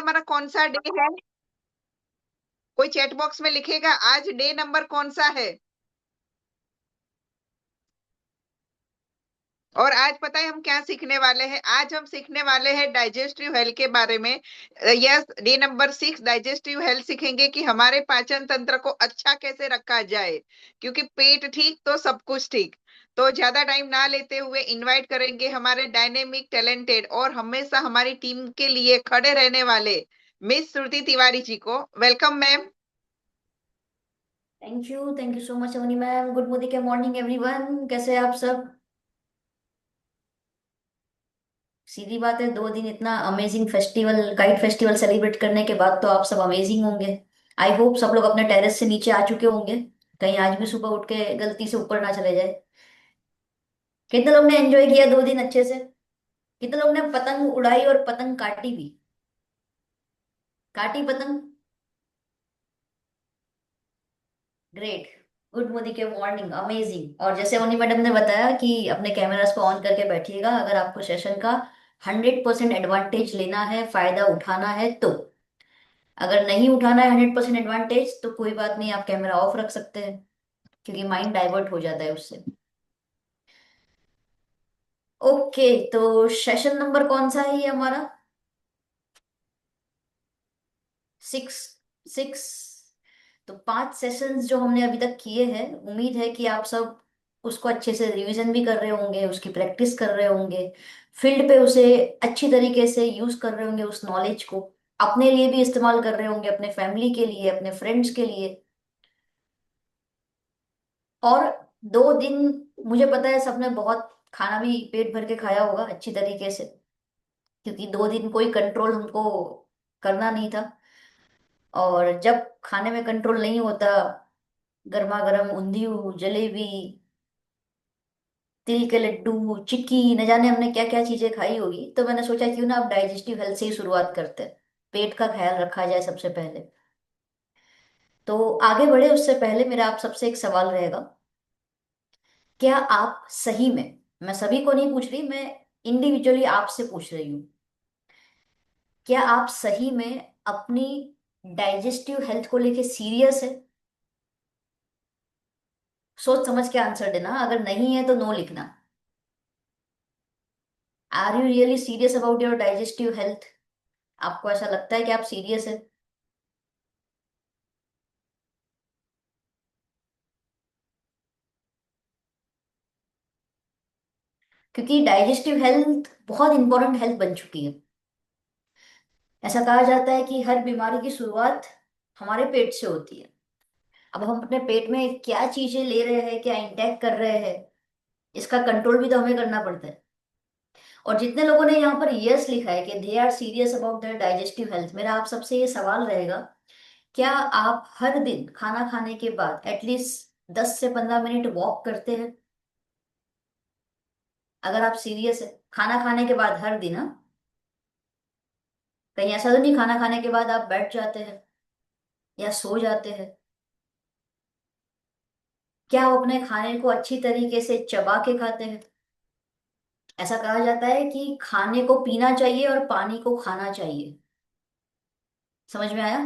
हमारा कौन सा डे है? कोई चैट बॉक्स में लिखेगा आज डे नंबर कौन सा है। और आज पता है हम क्या सीखने वाले हैं? आज हम सीखने वाले हैं डाइजेस्टिव हेल्थ के बारे में। Yes, day number 6 digestive health सीखेंगे कि हमारे पाचन तंत्र को अच्छा कैसे रखा जाए, क्योंकि पेट ठीक तो सब कुछ ठीक। तो ज्यादा टाइम ना लेते हुए इनवाइट करेंगे हमारे डायनेमिक, टैलेंटेड और हमेशा हमारी टीम के लिए खड़े रहने वाले मिस श्रुति तिवारी जी को। Welcome ma'am. Thank you so much Avani ma'am. Good Modi के मॉर्निंग एवरीवन, कैसे हैं आप सब? सीधी बात है, 2 दिन इतना amazing festival, kite festival celebrate करने के बाद तो आप सब अमेजिंग होंगे। आई होप सब लोग अपने टेरेस से नीचे आ चुके होंगे, कहीं आज भी सुबह उठ के गलती से ऊपर ना चले जाए। कितने लोग ने एंजॉय किया 2 दिन अच्छे से? कितने लोग ने पतंग उड़ाई और पतंग काटी भी? काटी पतंग? ग्रेट। गुड मोदी के मॉर्निंग, अमेजिंग। और जैसे उन्हीं मैडम ने बताया कि अपने कैमरास को ऑन करके बैठिएगा अगर आपको सेशन का 100% एडवांटेज लेना है, फायदा उठाना है तो। अगर नहीं उठाना है 100% एडवांटेज तो कोई बात नहीं, आप कैमरा ऑफ रख सकते हैं, क्योंकि माइंड डाइवर्ट हो जाता है उससे। ओके, तो सेशन नंबर कौन सा है ये हमारा? 6। 6। तो 5 सेशंस जो हमने अभी तक किए हैं, उम्मीद है कि आप सब उसको अच्छे से रिवीजन भी कर रहे होंगे, उसकी प्रैक्टिस कर रहे होंगे, फील्ड पे उसे अच्छी तरीके से यूज कर रहे होंगे, उस नॉलेज को अपने लिए भी इस्तेमाल कर रहे होंगे, अपने फैमिली के लिए, अपने फ्रेंड्स के लिए। और 2 दिन मुझे पता है सबने बहुत खाना भी पेट भर के खाया होगा अच्छी तरीके से, क्योंकि 2 दिन कोई कंट्रोल हमको करना नहीं था। और जब खाने में कंट्रोल नहीं होता, गर्मा गर्म ऊंधियू, जलेबी, तिल के लड्डू, चिक्की, न जाने हमने क्या क्या चीजें खाई होगी, तो मैंने सोचा क्यों ना अब डाइजेस्टिव हेल्थ से ही शुरुआत करते हैं। पेट का ख्याल रखा जाए सबसे पहले। तो आगे बढ़े उससे पहले मेरा आप सबसे एक सवाल रहेगा। क्या आप सही में, मैं सभी को नहीं पूछ रही, मैं इंडिविजुअली आपसे पूछ रही हूँ, क्या आप सही में अपनी डाइजेस्टिव हेल्थ को लेके सीरियस है? सोच समझ के आंसर देना, अगर नहीं है तो नो लिखना। Are you really serious about your digestive health? आपको ऐसा लगता है कि आप सीरियस है? क्योंकि डाइजेस्टिव हेल्थ बहुत इंपॉर्टेंट हेल्थ बन चुकी है। ऐसा कहा जाता है कि हर बीमारी की शुरुआत हमारे पेट से होती है। अब हम अपने पेट में क्या चीजें ले रहे हैं, क्या इंटेक कर रहे हैं, इसका कंट्रोल भी तो हमें करना पड़ता है। और जितने लोगों ने यहाँ पर यस लिखा है कि they are serious about their digestive health, मेरा आप सबसे ये सवाल रहेगा, क्या आप हर दिन खाना खाने के बाद एटलीस्ट 10 से 15 मिनट वॉक करते हैं? अगर आप सीरियस है, खाना खाने के बाद हर दिन, हाँ? कहीं ऐसा तो नहीं खाना खाने के बाद आप बैठ जाते हैं या सो जाते हैं? क्या आप अपने खाने को अच्छी तरीके से चबा के खाते हैं? ऐसा कहा जाता है कि खाने को पीना चाहिए और पानी को खाना चाहिए। समझ में आया?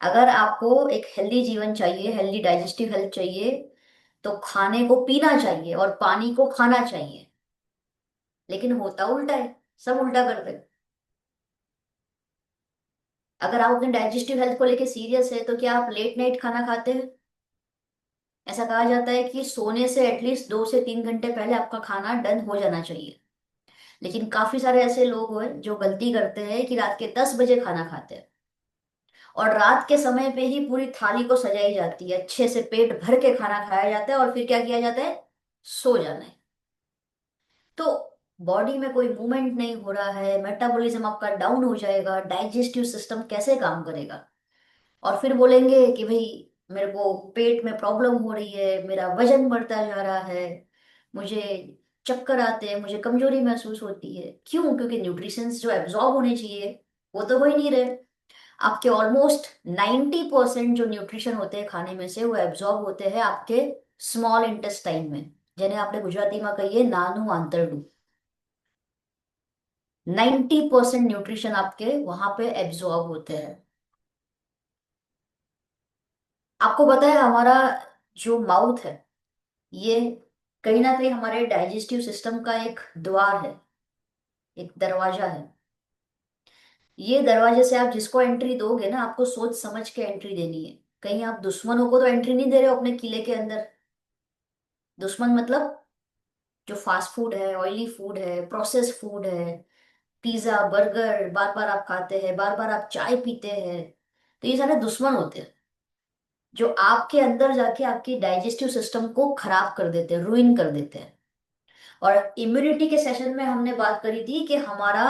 अगर आपको एक हेल्दी जीवन चाहिए, हेल्दी डाइजेस्टिव हेल्थ चाहिए, तो खाने को पीना चाहिए और पानी को खाना चाहिए। लेकिन होता उल्टा है, सब उल्टा करते हैं। अगर आप अपने डाइजेस्टिव हेल्थ को लेके सीरियस है तो क्या आप लेट नाइट खाना खाते हैं? ऐसा कहा जाता है कि सोने से एटलीस्ट 2 से 3 घंटे पहले आपका खाना डन हो जाना चाहिए। लेकिन काफी सारे ऐसे लोग हैं जो गलती करते हैं कि रात के 10 बजे खाना खाते हैं, और रात के समय पे ही पूरी थाली को सजाई जाती है, अच्छे से पेट भर के खाना खाया जाता है और फिर क्या किया जाता है? सो जाना है। तो बॉडी में कोई मूवमेंट नहीं हो रहा है, मेटाबॉलिज्म आपका डाउन हो जाएगा, डाइजेस्टिव सिस्टम कैसे काम करेगा? और फिर बोलेंगे कि भाई मेरे को पेट में प्रॉब्लम हो रही है, मेरा वजन बढ़ता जा रहा है, मुझे चक्कर आते हैं, मुझे कमजोरी महसूस होती है। क्यों? क्योंकि न्यूट्रिशंस जो एब्जॉर्ब होने चाहिए वो तो हो ही नहीं रहे। आपके ऑलमोस्ट 90% जो न्यूट्रिशन होते हैं खाने में से, वो एब्जॉर्ब होते हैं आपके स्मॉल इंटेस्टाइन में, जिन्हें आपने गुजराती में कही है नानु आंतरडू। 90% न्यूट्रिशन आपके वहां पे एब्जॉर्ब होते हैं। आपको पता है हमारा जो माउथ है, ये कहीं ना कहीं हमारे डाइजेस्टिव सिस्टम का एक द्वार है, एक दरवाजा है। ये दरवाजे से आप जिसको एंट्री दोगे ना, आपको सोच समझ के एंट्री देनी है। कहीं आप दुश्मनों को तो एंट्री नहीं दे रहे हो अपने किले के अंदर। दुश्मन मतलब जो फास्ट फूड है, ऑयली फूड है, प्रोसेस फूड है, पिज्जा बर्गर बार बार आप खाते हैं, बार बार आप चाय पीते हैं, तो ये सारे दुश्मन होते हैं जो आपके अंदर जाके आपकी डाइजेस्टिव सिस्टम को खराब कर देते हैं, रुइन कर देते हैं। और इम्यूनिटी के सेशन में हमने बात करी थी कि हमारा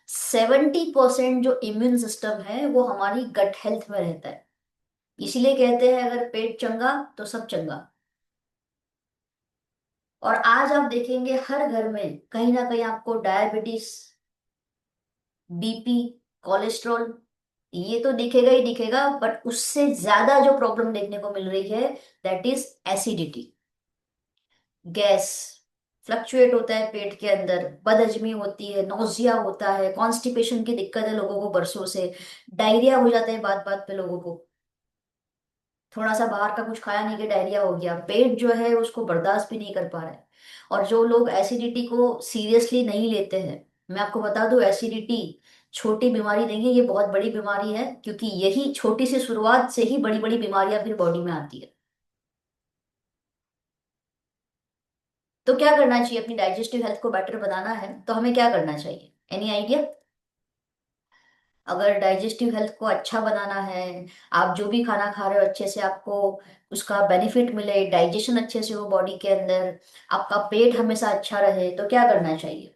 70% जो इम्यून सिस्टम है वो हमारी गट हेल्थ में रहता है। इसीलिए कहते हैं अगर पेट चंगा तो सब चंगा। और आज आप देखेंगे हर घर में कहीं ना कहीं आपको डायबिटीज, बीपी, कोलेस्ट्रॉल, ये तो दिखेगा ही दिखेगा, बट उससे ज्यादा जो प्रॉब्लम देखने को मिल रही है that is acidity. Gas fluctuate होता है पेट के अंदर, बदहजमी होती है, नोजिया होता है, कॉन्स्टिपेशन की दिक्कत है लोगों को बरसों से, डायरिया हो जाता है बात बात पे लोगों को। थोड़ा सा बाहर का कुछ खाया नहीं कि डायरिया हो गया, पेट जो है उसको बर्दाश्त भी नहीं कर पा रहा है। और जो लोग एसिडिटी को सीरियसली नहीं लेते हैं, मैं आपको बता दूं एसिडिटी छोटी बीमारी नहीं है, ये बहुत बड़ी बीमारी है, क्योंकि यही छोटी सी शुरुआत से ही बड़ी बड़ी बीमारियां फिर बॉडी में आती है। तो क्या करना चाहिए अपनी डाइजेस्टिव हेल्थ को बेटर बनाना है तो हमें क्या करना चाहिए? Any idea? अगर डाइजेस्टिव हेल्थ को अच्छा बनाना है, आप जो भी खाना खा रहे हो अच्छे से आपको उसका बेनिफिट मिले, डाइजेशन अच्छे से हो बॉडी के अंदर, आपका पेट हमेशा अच्छा रहे, तो क्या करना चाहिए?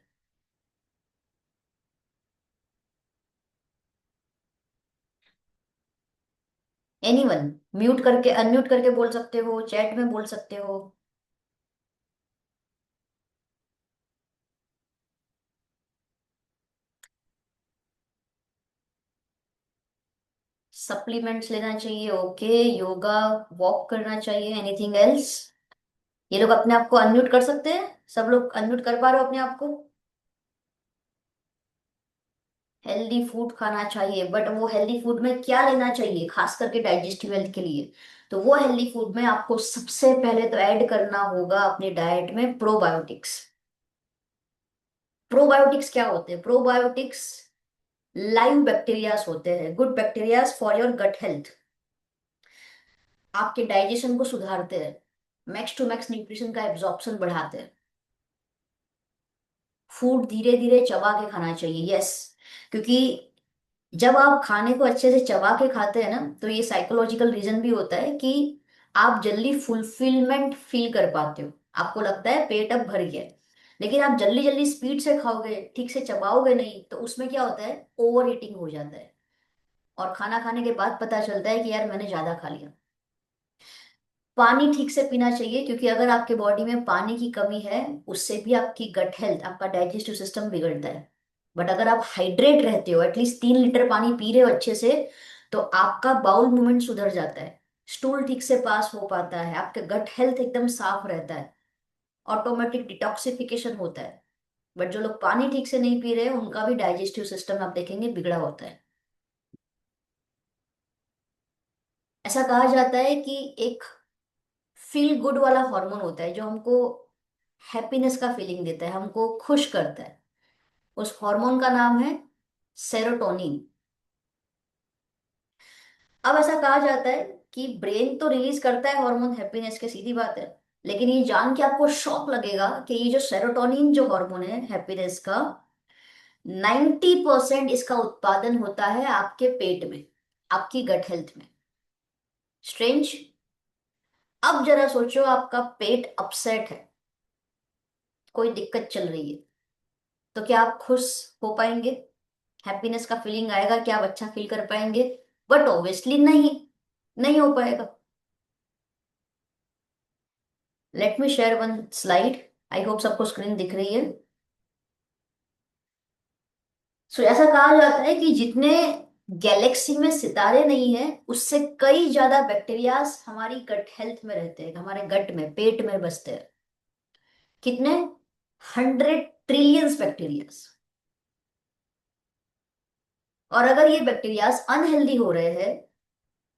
एनीवन? म्यूट करके अनम्यूट करके बोल सकते हो, चैट में बोल सकते हो। सप्लीमेंट्स लेना चाहिए, ओके। योगा, वॉक करना चाहिए, एनीथिंग एल्स? ये लोग अपने आप को अनम्यूट कर सकते हैं? सब लोग अनम्यूट कर पा रहे हो अपने आप को? हेल्दी फूड खाना चाहिए, बट वो हेल्दी फूड में क्या लेना चाहिए खास करके डाइजेस्टिव हेल्थ के लिए? तो वो हेल्दी फूड में आपको सबसे पहले तो ऐड करना होगा अपनी डाइट में प्रोबायोटिक्स। प्रोबायोटिक्स क्या होते हैं? प्रोबायोटिक्स लाइव बैक्टीरियाज होते हैं, good bacterias for your gut health. आपके डाइजेशन को सुधारते हैं, मैक्स टू मैक्स न्यूट्रिशन का एब्जॉर्प्शन बढ़ाते हैं। फूड धीरे धीरे चबा के खाना चाहिए, यस। क्योंकि जब आप खाने को अच्छे से चबा के खाते हैं ना, तो ये साइकोलॉजिकल रीजन भी होता है कि आप जल्दी फुलफिलमेंट फील कर पाते हो। आपको लगता है पेट अब भर गया है। लेकिन आप जल्दी जल्दी स्पीड से खाओगे, ठीक से चबाओगे नहीं, तो उसमें क्या होता है, ओवर ईटिंग हो जाता है। और खाना खाने के बाद पता चलता है कि यार मैंने ज्यादा खा लिया। पानी ठीक से पीना चाहिए, क्योंकि अगर आपके बॉडी में पानी की कमी है, उससे भी आपकी गट हेल्थ, आपका डाइजेस्टिव सिस्टम बिगड़ता है। बट अगर आप हाइड्रेट रहते हो, एटलीस्ट 3 लीटर पानी पी रहे हो अच्छे से, तो आपका बाउल मूवमेंट सुधर जाता है, स्टूल ठीक से पास हो पाता है, आपका गट हेल्थ एकदम साफ रहता है, ऑटोमेटिक डिटॉक्सिफिकेशन होता है। बट जो लोग पानी ठीक से नहीं पी रहे हैं उनका भी डाइजेस्टिव सिस्टम आप देखेंगे बिगड़ा होता है। ऐसा कहा जाता है कि एक फील गुड वाला हार्मोन होता है जो हमको हैप्पीनेस का फीलिंग देता है, हमको खुश करता है। उस हार्मोन का नाम है सेरोटोनिन। अब ऐसा कहा जाता है कि ब्रेन तो रिलीज करता है हार्मोन हैप्पीनेस के, सीधी बात है। लेकिन ये जान के आपको शॉक लगेगा कि ये जो सेरोटोनिन जो हार्मोन है हैप्पीनेस का, 90% इसका उत्पादन होता है आपके पेट में, आपकी गट हेल्थ में। स्ट्रेंज। अब जरा सोचो आपका पेट अपसेट है, कोई दिक्कत चल रही है, तो क्या आप खुश हो पाएंगे? हैप्पीनेस का फीलिंग आएगा? क्या आप अच्छा फील कर पाएंगे? बट ऑब्वियसली नहीं, नहीं हो पाएगा। Late me share one slide. I hope सबको स्क्रीन दिख रही है। सो ऐसा कहा जाता है कि जितने गैलेक्सी में सितारे नहीं है, उससे कई ज्यादा बैक्टीरियाज हमारी गट हेल्थ में रहते हैं, हमारे गट में, पेट में बसते हैं। कितने? 100 ट्रिलियंस बैक्टीरियाज। और अगर ये बैक्टीरियाज अनहेल्दी हो रहे हैं,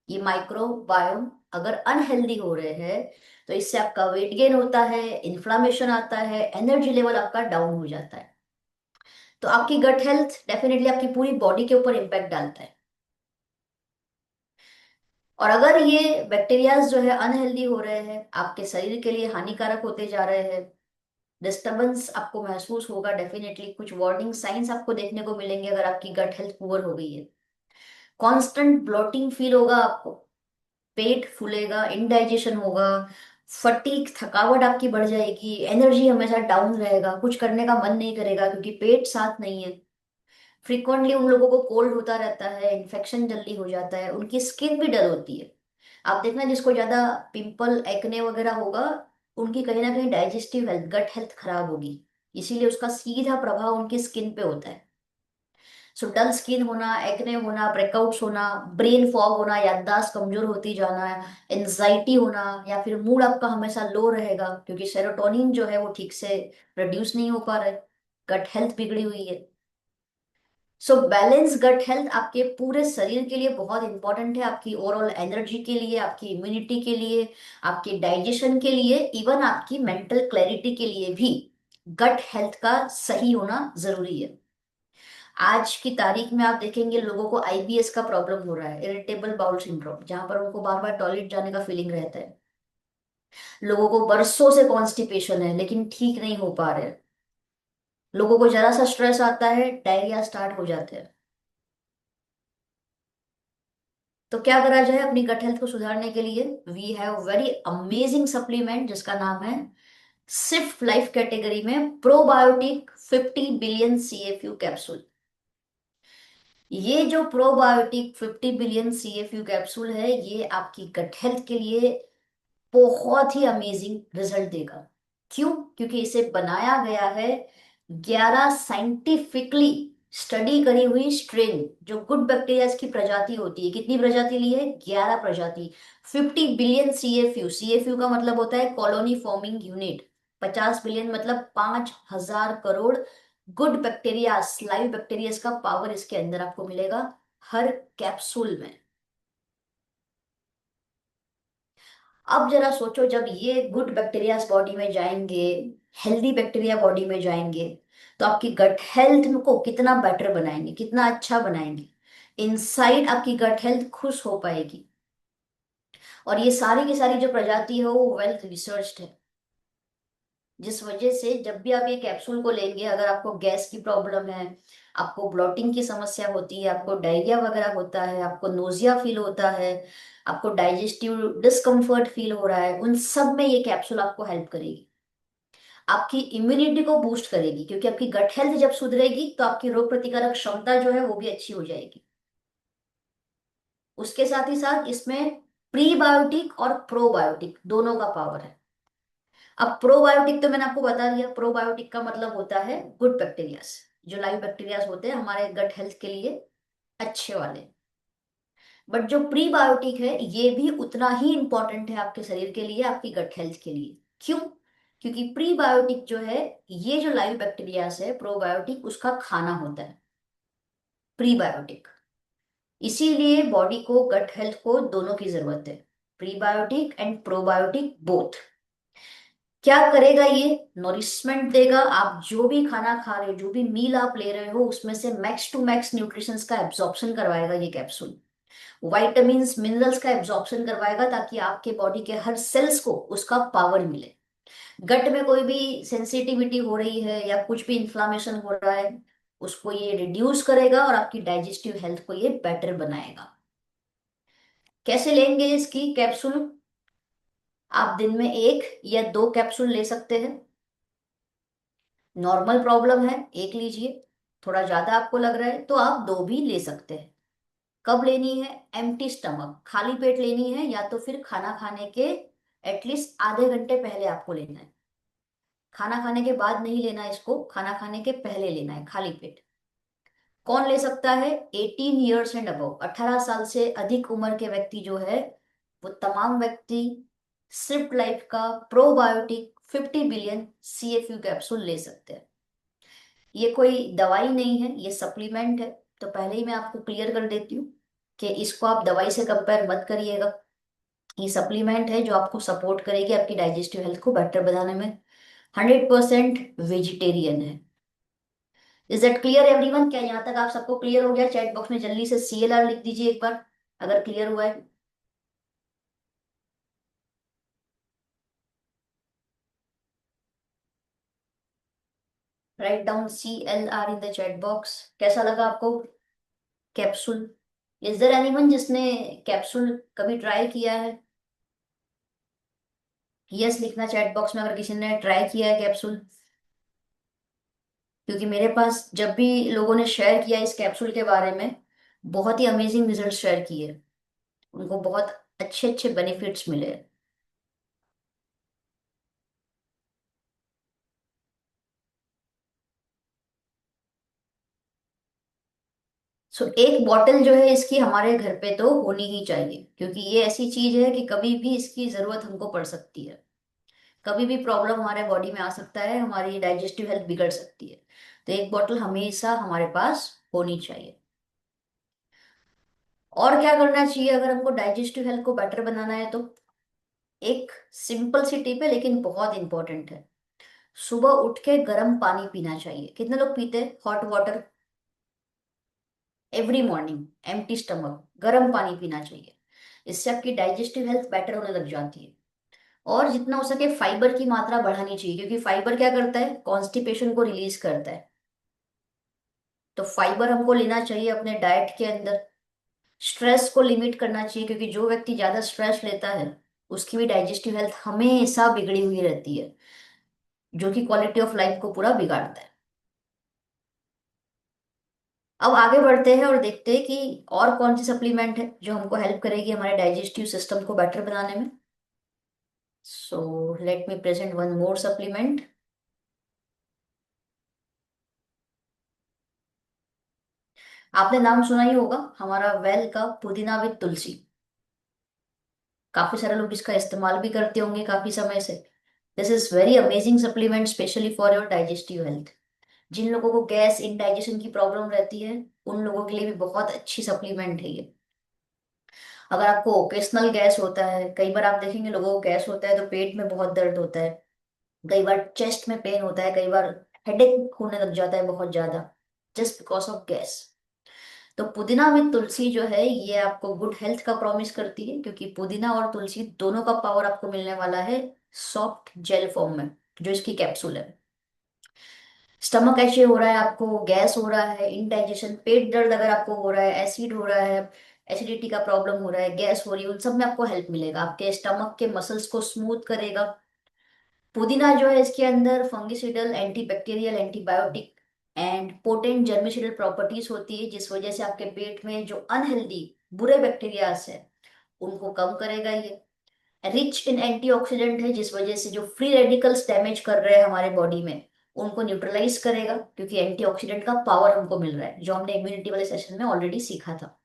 ये माइक्रोबायोम अगर अनहेल्दी हो रहे हैं, तो इससे आपका वेट गेन होता है, इन्फ्लामेशन आता है, एनर्जी लेवल आपका डाउन हो जाता है। तो आपकी गट हेल्थ डेफिनेटली आपकी पूरी बॉडी के ऊपर इम्पैक्ट डालता है। और अगर ये बैक्टीरियाज जो है अनहेल्दी हो रहे हैं, आपके शरीर के लिए हानिकारक होते जा रहे हैं, डिस्टरबेंस आपको महसूस होगा, डेफिनेटली कुछ वार्निंग साइंस आपको देखने को मिलेंगे अगर आपकी गट हेल्थ पुअर हो गई है। कांस्टेंट ब्लोटिंग फील होगा आपको, पेट फूलेगा, इनडाइजेशन होगा, फटीग थकावट आपकी बढ़ जाएगी, एनर्जी हमेशा डाउन रहेगा, कुछ करने का मन नहीं करेगा क्योंकि पेट साथ नहीं है। फ्रिक्वेंटली उन लोगों को कोल्ड होता रहता है, इन्फेक्शन जल्दी हो जाता है, उनकी स्किन भी डल होती है। आप देखना जिसको ज्यादा पिंपल एक्ने वगैरह होगा, उनकी कहीं ना कहीं डाइजेस्टिव हेल्थ, गट हेल्थ खराब होगी, इसीलिए उसका सीधा प्रभाव उनकी स्किन पे होता है। सो डल स्किन होना, एक्ने होना, ब्रेकआउट्स होना, ब्रेन फॉग होना, याददाश्त कमजोर होती जाना, एंजाइटी होना, या फिर मूड आपका हमेशा लो रहेगा क्योंकि सेरोटोनिन जो है वो ठीक से प्रोड्यूस नहीं हो पा रहा है, गट हेल्थ बिगड़ी हुई है। सो बैलेंस गट हेल्थ आपके पूरे शरीर के लिए बहुत इंपॉर्टेंट है, आपकी ओवरऑल एनर्जी के लिए, आपकी इम्यूनिटी के लिए, आपके डाइजेशन के लिए, इवन आपकी मेंटल क्लैरिटी के लिए भी गट हेल्थ का सही होना जरूरी है। आज की तारीख में आप देखेंगे लोगों को आईबीएस का प्रॉब्लम हो रहा है, इरिटेबल बाउल सिंड्रोम, जहां पर उनको बार बार टॉयलेट जाने का फीलिंग रहता है। लोगों को बरसों से कॉन्स्टिपेशन है लेकिन ठीक नहीं हो पा रहे हैं। लोगों को जरा सा स्ट्रेस आता है, डायरिया स्टार्ट हो जाते हैं। तो क्या करा जाए अपनी गट हेल्थ को सुधारने के लिए? We have very amazing supplement जिसका नाम है सिफ्ट लाइफ कैटेगरी में प्रोबायोटिक 50 बिलियन CFU कैप्सूल। ये जो प्रोबायोटिक 50 बिलियन CFU कैप्सूल है, ये आपकी गट हेल्थ के लिए बहुत ही अमेजिंग रिजल्ट देगा। क्यों? क्योंकि इसे बनाया गया है 11 साइंटिफिकली स्टडी करी हुई स्ट्रेन, जो गुड बैक्टीरिया की प्रजाति होती है। कितनी प्रजाति ली है? 11 प्रजाति। 50 बिलियन CFU का मतलब होता है कॉलोनी फॉर्मिंग यूनिट। 50 बिलियन मतलब 5,000 crore good bacteria, live bacteria का पावर इसके अंदर आपको मिलेगा हर कैप्सूल में। अब जरा सोचो, जब ये गुड बैक्टीरिया बॉडी में जाएंगे, हेल्दी बैक्टीरिया बॉडी में जाएंगे, तो आपकी गट हेल्थ को कितना बेटर बनाएंगे, कितना अच्छा बनाएंगे। इनसाइड आपकी गट हेल्थ खुश हो पाएगी। और ये सारी की सारी जो प्रजाति है वो वेल रिसर्च्ड है, जिस वजह से जब भी आप ये कैप्सूल को लेंगे, अगर आपको गैस की प्रॉब्लम है, आपको ब्लोटिंग की समस्या होती है, आपको डायरिया वगैरह होता है, आपको नोजिया फील होता है, आपको डाइजेस्टिव डिस्कम्फर्ट फील हो रहा है, उन सब में ये कैप्सूल आपको हेल्प करेगी। आपकी इम्यूनिटी को बूस्ट करेगी क्योंकि आपकी गट हेल्थ जब सुधरेगी तो आपकी रोग प्रतिकारक क्षमता जो है वो भी अच्छी हो जाएगी। उसके साथ ही साथ इसमें प्रीबायोटिक और प्रोबायोटिक दोनों का पावर है। अब प्रोबायोटिक तो मैंने आपको बता दिया, प्रोबायोटिक का मतलब होता है गुड बैक्टीरियाज, जो लाइव बैक्टीरियाज होते हैं हमारे गट हेल्थ के लिए अच्छे वाले। बट जो प्रीबायोटिक है ये भी उतना ही इंपॉर्टेंट है आपके शरीर के लिए, आपकी गट हेल्थ के लिए। क्यों? क्योंकि प्रीबायोटिक जो है, ये जो लाइव बैक्टीरियाज है, प्रोबायोटिक उसका खाना होता है प्रीबायोटिक। इसीलिए बॉडी को, गट हेल्थ को दोनों की जरूरत है, प्रीबायोटिक एंड प्रोबायोटिक बोथ। क्या करेगा ये? नोरिशमेंट देगा। आप जो भी खाना खा रहे हो, जो भी मील आप ले रहे हो, उसमें से मैक्स टू मैक्स न्यूट्रिशंस का एब्जॉर्प्शन करवाएगा ये कैप्सूल। वाइटामिन्स, मिनरल्स का एब्जॉर्प्शन करवाएगा ताकि आपके बॉडी के हर सेल्स को उसका पावर मिले। गट में कोई भी सेंसिटिविटी हो रही है या कुछ भी इंफ्लामेशन हो रहा है, उसको ये रिड्यूस करेगा और आपकी डाइजेस्टिव हेल्थ को ये बेटर बनाएगा। कैसे लेंगे इसकी कैप्सूल? आप दिन में 1 या 2 कैप्सूल ले सकते हैं। नॉर्मल प्रॉब्लम है 1 लीजिए, थोड़ा ज्यादा आपको लग रहा है तो आप 2 भी ले सकते हैं। कब लेनी है? एम्प्टी स्टमक, खाली पेट लेनी है, या तो फिर खाना खाने के एटलीस्ट आधे घंटे पहले आपको लेना है। खाना खाने के बाद नहीं लेना इसको, खाना खाने के पहले लेना है खाली पेट। कौन ले सकता है? 18 ईयर्स एंड अबव, 18 साल से अधिक उम्र के व्यक्ति जो है, वो तमाम व्यक्ति सिर्फ लाइफ का प्रोबायोटिक 50 बिलियन CFU कैप्सूल ले सकते हैं। ये कोई दवाई नहीं है, ये सप्लीमेंट है। तो पहले ही मैं आपको क्लियर कर देती हूँ कि इसको आप दवाई से कंपेयर मत करिएगा। ये सप्लीमेंट है जो आपको सपोर्ट करेगी आपकी डाइजेस्टिव हेल्थ को बेटर बनाने में। 100% वेजिटेरियन है। Is that clear everyone? क्या यहाँ तक आप सबको क्लियर हो गया? चैट बॉक्स में जल्दी से CLR लिख दीजिए एक बार अगर क्लियर हुआ है। Write down CLR in the chat box. कैसा लगा आपको कैप्सूल? इज देयर एनीवन जिसने कैप्सूल कभी ट्राई किया है? यस लिखना चैट बॉक्स में अगर किसी ने ट्राई किया है कैप्सूल। क्योंकि मेरे पास जब भी लोगों ने शेयर किया इस कैप्सूल के बारे में, बहुत ही अमेजिंग रिजल्ट शेयर किए। उनको बहुत अच्छे अच्छे बेनिफिट्स मिले। सो एक बॉटल जो है इसकी हमारे घर पे तो होनी ही चाहिए, क्योंकि ये ऐसी चीज है कि कभी भी इसकी जरूरत हमको पड़ सकती है। कभी भी प्रॉब्लम हमारे बॉडी में आ सकता है, हमारी डाइजेस्टिव हेल्थ बिगड़ सकती है। तो एक बॉटल हमेशा हमारे पास होनी चाहिए। और क्या करना चाहिए अगर हमको डाइजेस्टिव हेल्थ को बेटर बनाना है? तो एक सिंपल सी टिप है लेकिन बहुत इंपॉर्टेंट है। सुबह उठ के गर्म पानी पीना चाहिए। कितने लोग पीते हैं hot water every morning? Empty stomach गर्म पानी पीना चाहिए। इससे आपकी डाइजेस्टिव हेल्थ बेटर होने लग जाती है। और जितना हो सके फाइबर की मात्रा बढ़ानी चाहिए, क्योंकि फाइबर क्या करता है, कॉन्स्टिपेशन को रिलीज करता है। तो फाइबर हमको लेना चाहिए अपने डाइट के अंदर। स्ट्रेस को लिमिट करना चाहिए, क्योंकि जो व्यक्ति ज्यादा स्ट्रेस लेता है उसकी भी डाइजेस्टिव हेल्थ हमेशा बिगड़ी हुई रहती है, जो कि क्वालिटी ऑफ लाइफ को पूरा बिगाड़ता है। अब आगे बढ़ते हैं और देखते हैं कि और कौन सी सप्लीमेंट है जो हमको हेल्प करेगी हमारे डाइजेस्टिव सिस्टम को बेटर बनाने में। So let me present one more supplement. आपने नाम सुना ही होगा हमारा वेल का पुदीना विद तुलसी। काफी सारे लोग इसका इस्तेमाल भी करते होंगे काफी समय से। This is very amazing supplement specially for your digestive health. जिन लोगों को गैस इंडाइजेशन की प्रॉब्लम रहती है उन लोगों के लिए भी बहुत अच्छी सप्लीमेंट है ये। अगर आपको ओकेशनल गैस होता है, कई बार आप देखेंगे लोगों को गैस होता है तो पेट में बहुत दर्द होता है, कई बार चेस्ट में पेन होता है, कई बार हेडेक होने लग जाता है बहुत ज्यादा, जस्ट बिकॉज ऑफ गैस। तो पुदीना विद तुलसी जो है ये आपको गुड हेल्थ का प्रॉमिस करती है, क्योंकि पुदीना और तुलसी दोनों का पावर आपको मिलने वाला है सॉफ्ट जेल फॉर्म में, जो इसकी कैप्सूल है। स्टमक ऐसे हो रहा है, आपको गैस हो रहा है, इंडाइजेशन, पेट दर्द अगर आपको हो रहा है, एसिड हो रहा है, एसिडिटी का प्रॉब्लम हो रहा है, गैस हो रही है, उन सब में आपको हेल्प मिलेगा। आपके स्टमक के मसल्स को स्मूथ करेगा। पुदीना जो है इसके अंदर fungicidal, antibacterial, antibiotic and potent germicidal properties होती है, जिस वजह से आपके पेट में जो अनहेल्दी बुरे बैक्टीरियाज है उनको कम करेगा ये। रिच इन एंटीऑक्सीडेंट है, जिस वजह से जो फ्री रेडिकल्स डैमेज कर रहे हैं हमारे बॉडी में उनको न्यूट्रलाइज करेगा, क्योंकि एंटीऑक्सीडेंट का पावर हमको मिल रहा है, जो हमने इम्यूनिटी वाले सेशन में ऑलरेडी सीखा था।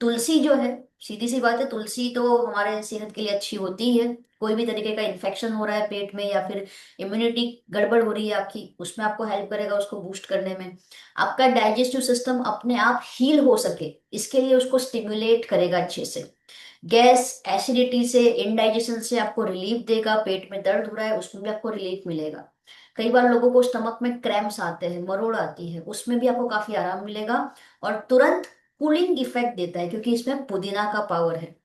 तुलसी जो है, सीधी सी बात है, तुलसी तो हमारे सेहत के लिए अच्छी होती ही है। कोई भी तरीके का इन्फेक्शन हो रहा है पेट में या फिर इम्यूनिटी गड़बड़ हो रही है आपकी, उसमें आपको हेल्प करेगा उसको बूस्ट करने में। आपका डाइजेस्टिव सिस्टम अपने आप हील हो सके इसके लिए उसको स्टिम्युलेट करेगा अच्छे से। गैस एसिडिटी से, इनडाइजेशन से आपको रिलीफ देगा। पेट में दर्द हो रहा है उसमें भी आपको रिलीफ मिलेगा। कई बार लोगों को स्टमक में क्रैम्प्स आते हैं, मरोड़ आती है, उसमें भी आपको काफी आराम मिलेगा। और तुरंत कूलिंग इफेक्ट देता है, क्योंकि इसमें पुदीना का पावर है।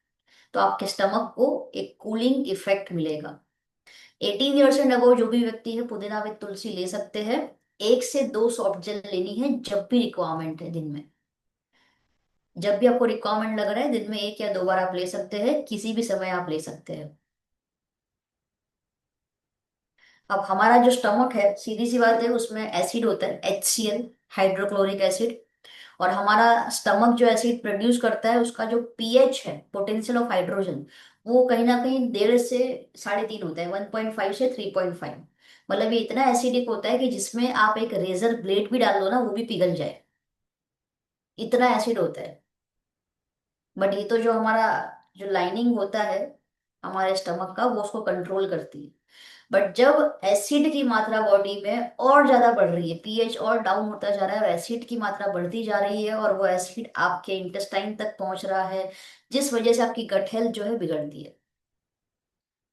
तो आपके स्टमक को एक कूलिंग इफेक्ट मिलेगा। 18 ईयर्स एंड अबव जो भी व्यक्ति है पुदीना विद तुलसी ले सकते हैं। 1 से 2 सॉफ्ट जेल लेनी है जब भी रिक्वायरमेंट है दिन में। जब भी आपको रिक्वायरमेंट लग रहा है दिन में 1 या 2 बार आप ले सकते हैं, किसी भी समय आप ले सकते हैं। अब हमारा जो स्टमक है, सीधी सी बात है, उसमें एसिड होता है HCl, हाइड्रोक्लोरिक एसिड। और हमारा स्टमक जो एसिड प्रोड्यूस करता है उसका जो पीएच है, पोटेंशियल ऑफ हाइड्रोजन, वो कहीं ना कहीं 1.5 से 3.5 होता है, 1.5 से 3.5। मतलब ये इतना एसिडिक होता है कि जिसमें आप एक रेजर ब्लेड भी डाल दो ना वो भी पिघल जाए, इतना एसिड होता है। बट ये तो जो हमारा जो लाइनिंग होता है हमारे स्टमक का, वो उसको कंट्रोल करती है। बट जब एसिड की मात्रा बॉडी में और ज्यादा बढ़ रही है, पीएच और डाउन होता जा रहा है और एसिड की मात्रा बढ़ती जा रही है और वो एसिड आपके इंटेस्टाइन तक पहुंच रहा है, जिस वजह से आपकी गट हेल्थ जो है बिगड़ती है।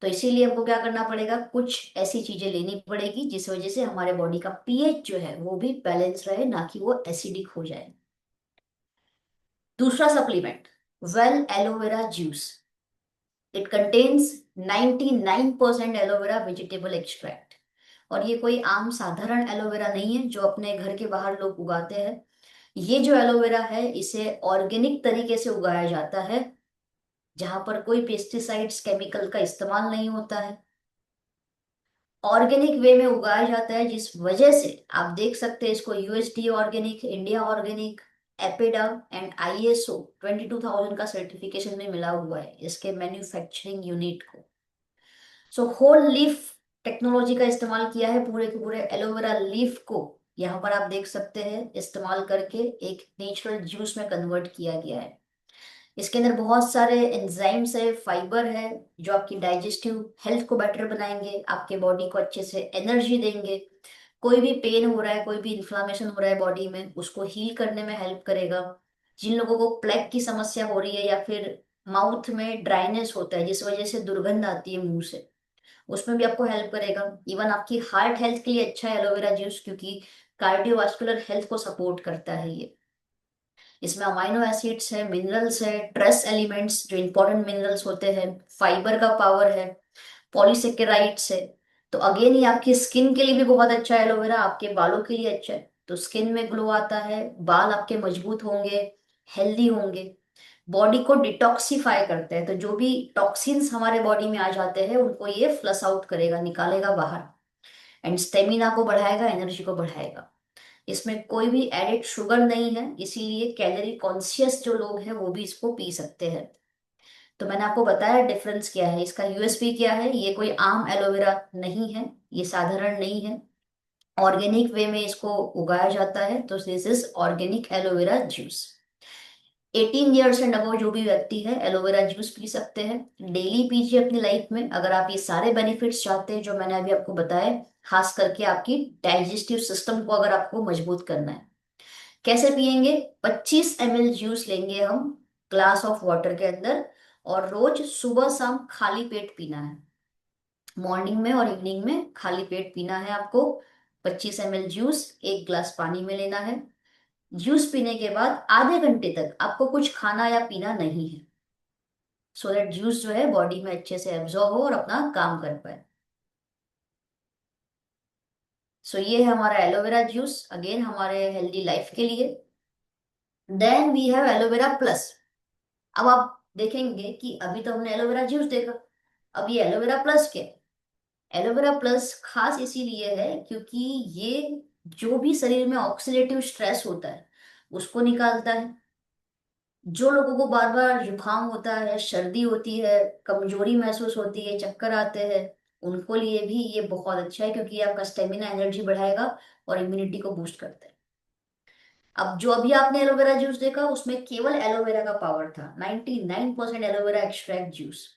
तो इसीलिए हमको क्या करना पड़ेगा, कुछ ऐसी चीजें लेनी पड़ेगी जिस वजह से हमारे बॉडी का पीएच जो है वो भी बैलेंस रहे, ना कि वो एसिडिक हो जाए। दूसरा supplement, well aloe vera juice. It contains 99% aloe vera vegetable extract. और ये कोई आम साधारण एलोवेरा नहीं है जो अपने घर के बाहर लोग उगाते हैं। ये जो एलोवेरा है इसे ऑर्गेनिक तरीके से उगाया जाता है, जहां पर कोई पेस्टिसाइड्स केमिकल का इस्तेमाल नहीं होता है। ऑर्गेनिक वे में उगाया जाता है, जिस वजह से आप देख सकते हैं इसको USD organic, India organic, APEDA and ISO 22000 का सर्टिफिकेशन में मिला हुआ है इसके मैन्युफैक्चरिंग यूनिट को। सो होल लीफ टेक्नोलॉजी का इस्तेमाल किया है, पूरे के पूरे एलोवेरा लीफ को यहाँ पर आप देख सकते हैं इस्तेमाल करके एक नेचुरल जूस में कन्वर्ट किया गया है। इसके अंदर बहुत सारे एंजाइम्स है, फाइबर है, जो आपकी डाइजेस्टिव हेल्थ को बेटर बनाएंगे, आपके बॉडी को अच्छे से एनर्जी देंगे। कोई भी पेन हो रहा है, कोई भी इन्फ्लामेशन हो रहा है बॉडी में, उसको हील करने में हेल्प करेगा। जिन लोगों को प्लेग की समस्या हो रही है या फिर माउथ में ड्राइनेस होता है जिस वजह से दुर्गंध आती है मुंह से, उसमें भी आपको हेल्प करेगा। इवन आपकी हार्ट हेल्थ के लिए अच्छा है एलोवेरा जूस, क्योंकि कार्डियोवास्कुलर हेल्थ को सपोर्ट करता है ये। इसमें अमाइनो एसिड्स है, मिनरल्स है, ट्रेस एलिमेंट्स जो इंपॉर्टेंट मिनरल्स होते हैं, फाइबर का पावर है, पॉलीसेकेराइड्स है। तो अगेन ये आपकी स्किन के लिए भी बहुत अच्छा है एलोवेरा, आपके बालों के लिए अच्छा है। तो स्किन में ग्लो आता है, बाल आपके मजबूत होंगे, हेल्दी होंगे। बॉडी को डिटॉक्सिफाई करते हैं, तो जो भी टॉक्सिन्स हमारे बॉडी में आ जाते हैं उनको ये फ्लश आउट करेगा, निकालेगा बाहर। एंड स्टेमिना को बढ़ाएगा, एनर्जी को बढ़ाएगा। इसमें कोई भी एडेड शुगर नहीं है, इसीलिए कैलोरी कॉन्शियस जो लोग हैं वो भी इसको पी सकते हैं। तो मैंने आपको बताया डिफरेंस क्या है, इसका यूएसपी क्या है। ये कोई आम एलोवेरा नहीं है, ये साधारण नहीं है, ऑर्गेनिक वे में इसको उगाया जाता है। तो this is organic aloe vera juice. 18 years and above जो भी व्यक्ति है एलोवेरा जूस पी सकते हैं, डेली पीजिए अपनी लाइफ में, अगर आप ये सारे बेनिफिट्स चाहते हैं जो मैंने अभी आपको बताए। खास करके आपकी डाइजेस्टिव सिस्टम को अगर आपको मजबूत करना है। कैसे पियेंगे, 25 ml जूस लेंगे हम ग्लास ऑफ वाटर के अंदर, और रोज सुबह शाम खाली पेट पीना है। मॉर्निंग में और इवनिंग में खाली पेट पीना है आपको। 25 ml जूस एक ग्लास पानी में लेना है। जूस पीने के बाद आधे घंटे तक आपको कुछ खाना या पीना नहीं है, सो दैट जूस जो है बॉडी में अच्छे से एब्जॉर्ब हो और अपना काम कर पाए। सो ये है हमारा एलोवेरा जूस, अगेन हमारे हेल्दी लाइफ के लिए। Then we have aloe vera plus. अब आप देखेंगे कि अभी तो हमने एलोवेरा जूस देखा, अब ये एलोवेरा प्लस क्या है। एलोवेरा प्लस खास इसीलिए है क्योंकि ये जो भी शरीर में ऑक्सीडेटिव स्ट्रेस होता है उसको निकालता है। जो लोगों को बार बार जुकाम होता है, सर्दी होती है, कमजोरी महसूस होती है, चक्कर आते हैं, उनको लिए भी ये बहुत अच्छा है, क्योंकि ये आपका स्टेमिना एनर्जी बढ़ाएगा और इम्यूनिटी को बूस्ट करता है। अब जो अभी आपने एलोवेरा जूस देखा उसमें केवल एलोवेरा का पावर था, 99% एलोवेरा एक्सट्रैक्ट जूस।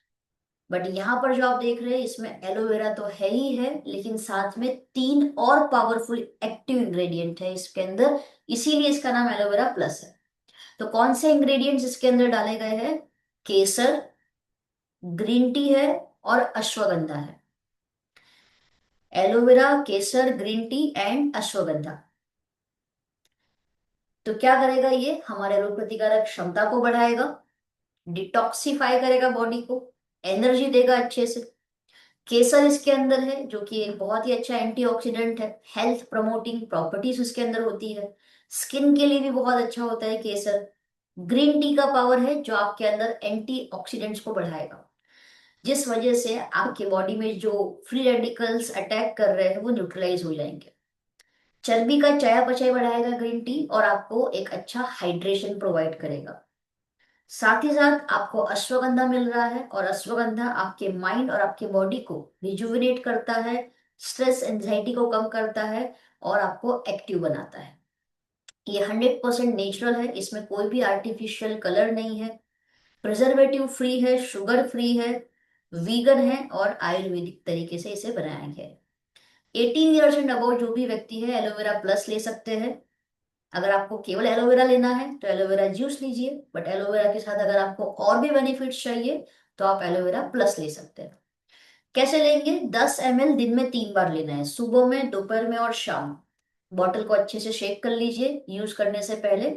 बट यहाँ पर जो आप देख रहे हैं इसमें एलोवेरा तो है ही है, लेकिन साथ में 3 और पावरफुल एक्टिव इंग्रेडिएंट है इसके अंदर, इसीलिए इसका नाम एलोवेरा प्लस है। तो कौन से इंग्रेडिएंट्स इसके अंदर डाले गए हैं, केसर, ग्रीन टी है और अश्वगंधा है। Aloe vera, Kesar, green tea and ashwagandha. तो क्या करेगा, ये हमारे रोग प्रतिकारक क्षमता को बढ़ाएगा, डिटॉक्सिफाई करेगा बॉडी को, एनर्जी देगा अच्छे से। केसर इसके अंदर है जो कि एक बहुत ही अच्छा एंटीऑक्सीडेंट है, हेल्थ प्रमोटिंग प्रॉपर्टीज उसके अंदर होती है, स्किन के लिए भी बहुत अच्छा होता है केसर। ग्रीन टी का पावर है जो आपके अंदर एंटीऑक्सीडेंट्स को बढ़ाएगा, जिस वजह से आपके बॉडी में जो फ्री रेडिकल्स अटैक कर रहे हैं वो न्यूट्रलाइज हो जाएंगे। चर्बी का चयापचय बढ़ाएगा ग्रीन टी, और आपको एक अच्छा हाइड्रेशन प्रोवाइड करेगा। साथ ही साथ आपको अश्वगंधा मिल रहा है, और अश्वगंधा आपके माइंड और आपके बॉडी को रिजुविनेट करता है, स्ट्रेस एंजाइटी को कम करता है और आपको एक्टिव बनाता है। ये 100% नेचुरल है, इसमें कोई भी आर्टिफिशियल कलर नहीं है, प्रिजर्वेटिव फ्री है, शुगर फ्री है, वीगन है और आयुर्वेदिक तरीके से इसे बनाया गया है। 18 ईयर्स एंड अबाउट जो भी व्यक्ति है एलोवेरा प्लस ले सकते हैं। अगर आपको केवल एलोवेरा लेना है तो एलोवेरा जूस लीजिए, बट एलोवेरा के साथ अगर आपको और भी बेनिफिट्स चाहिए तो आप एलोवेरा प्लस ले सकते हैं। कैसे लेंगे? 10 ml दिन में 3 बार लेना है, सुबह में, दोपहर में और शाम। बॉटल को अच्छे से शेक कर लीजिए यूज करने से पहले।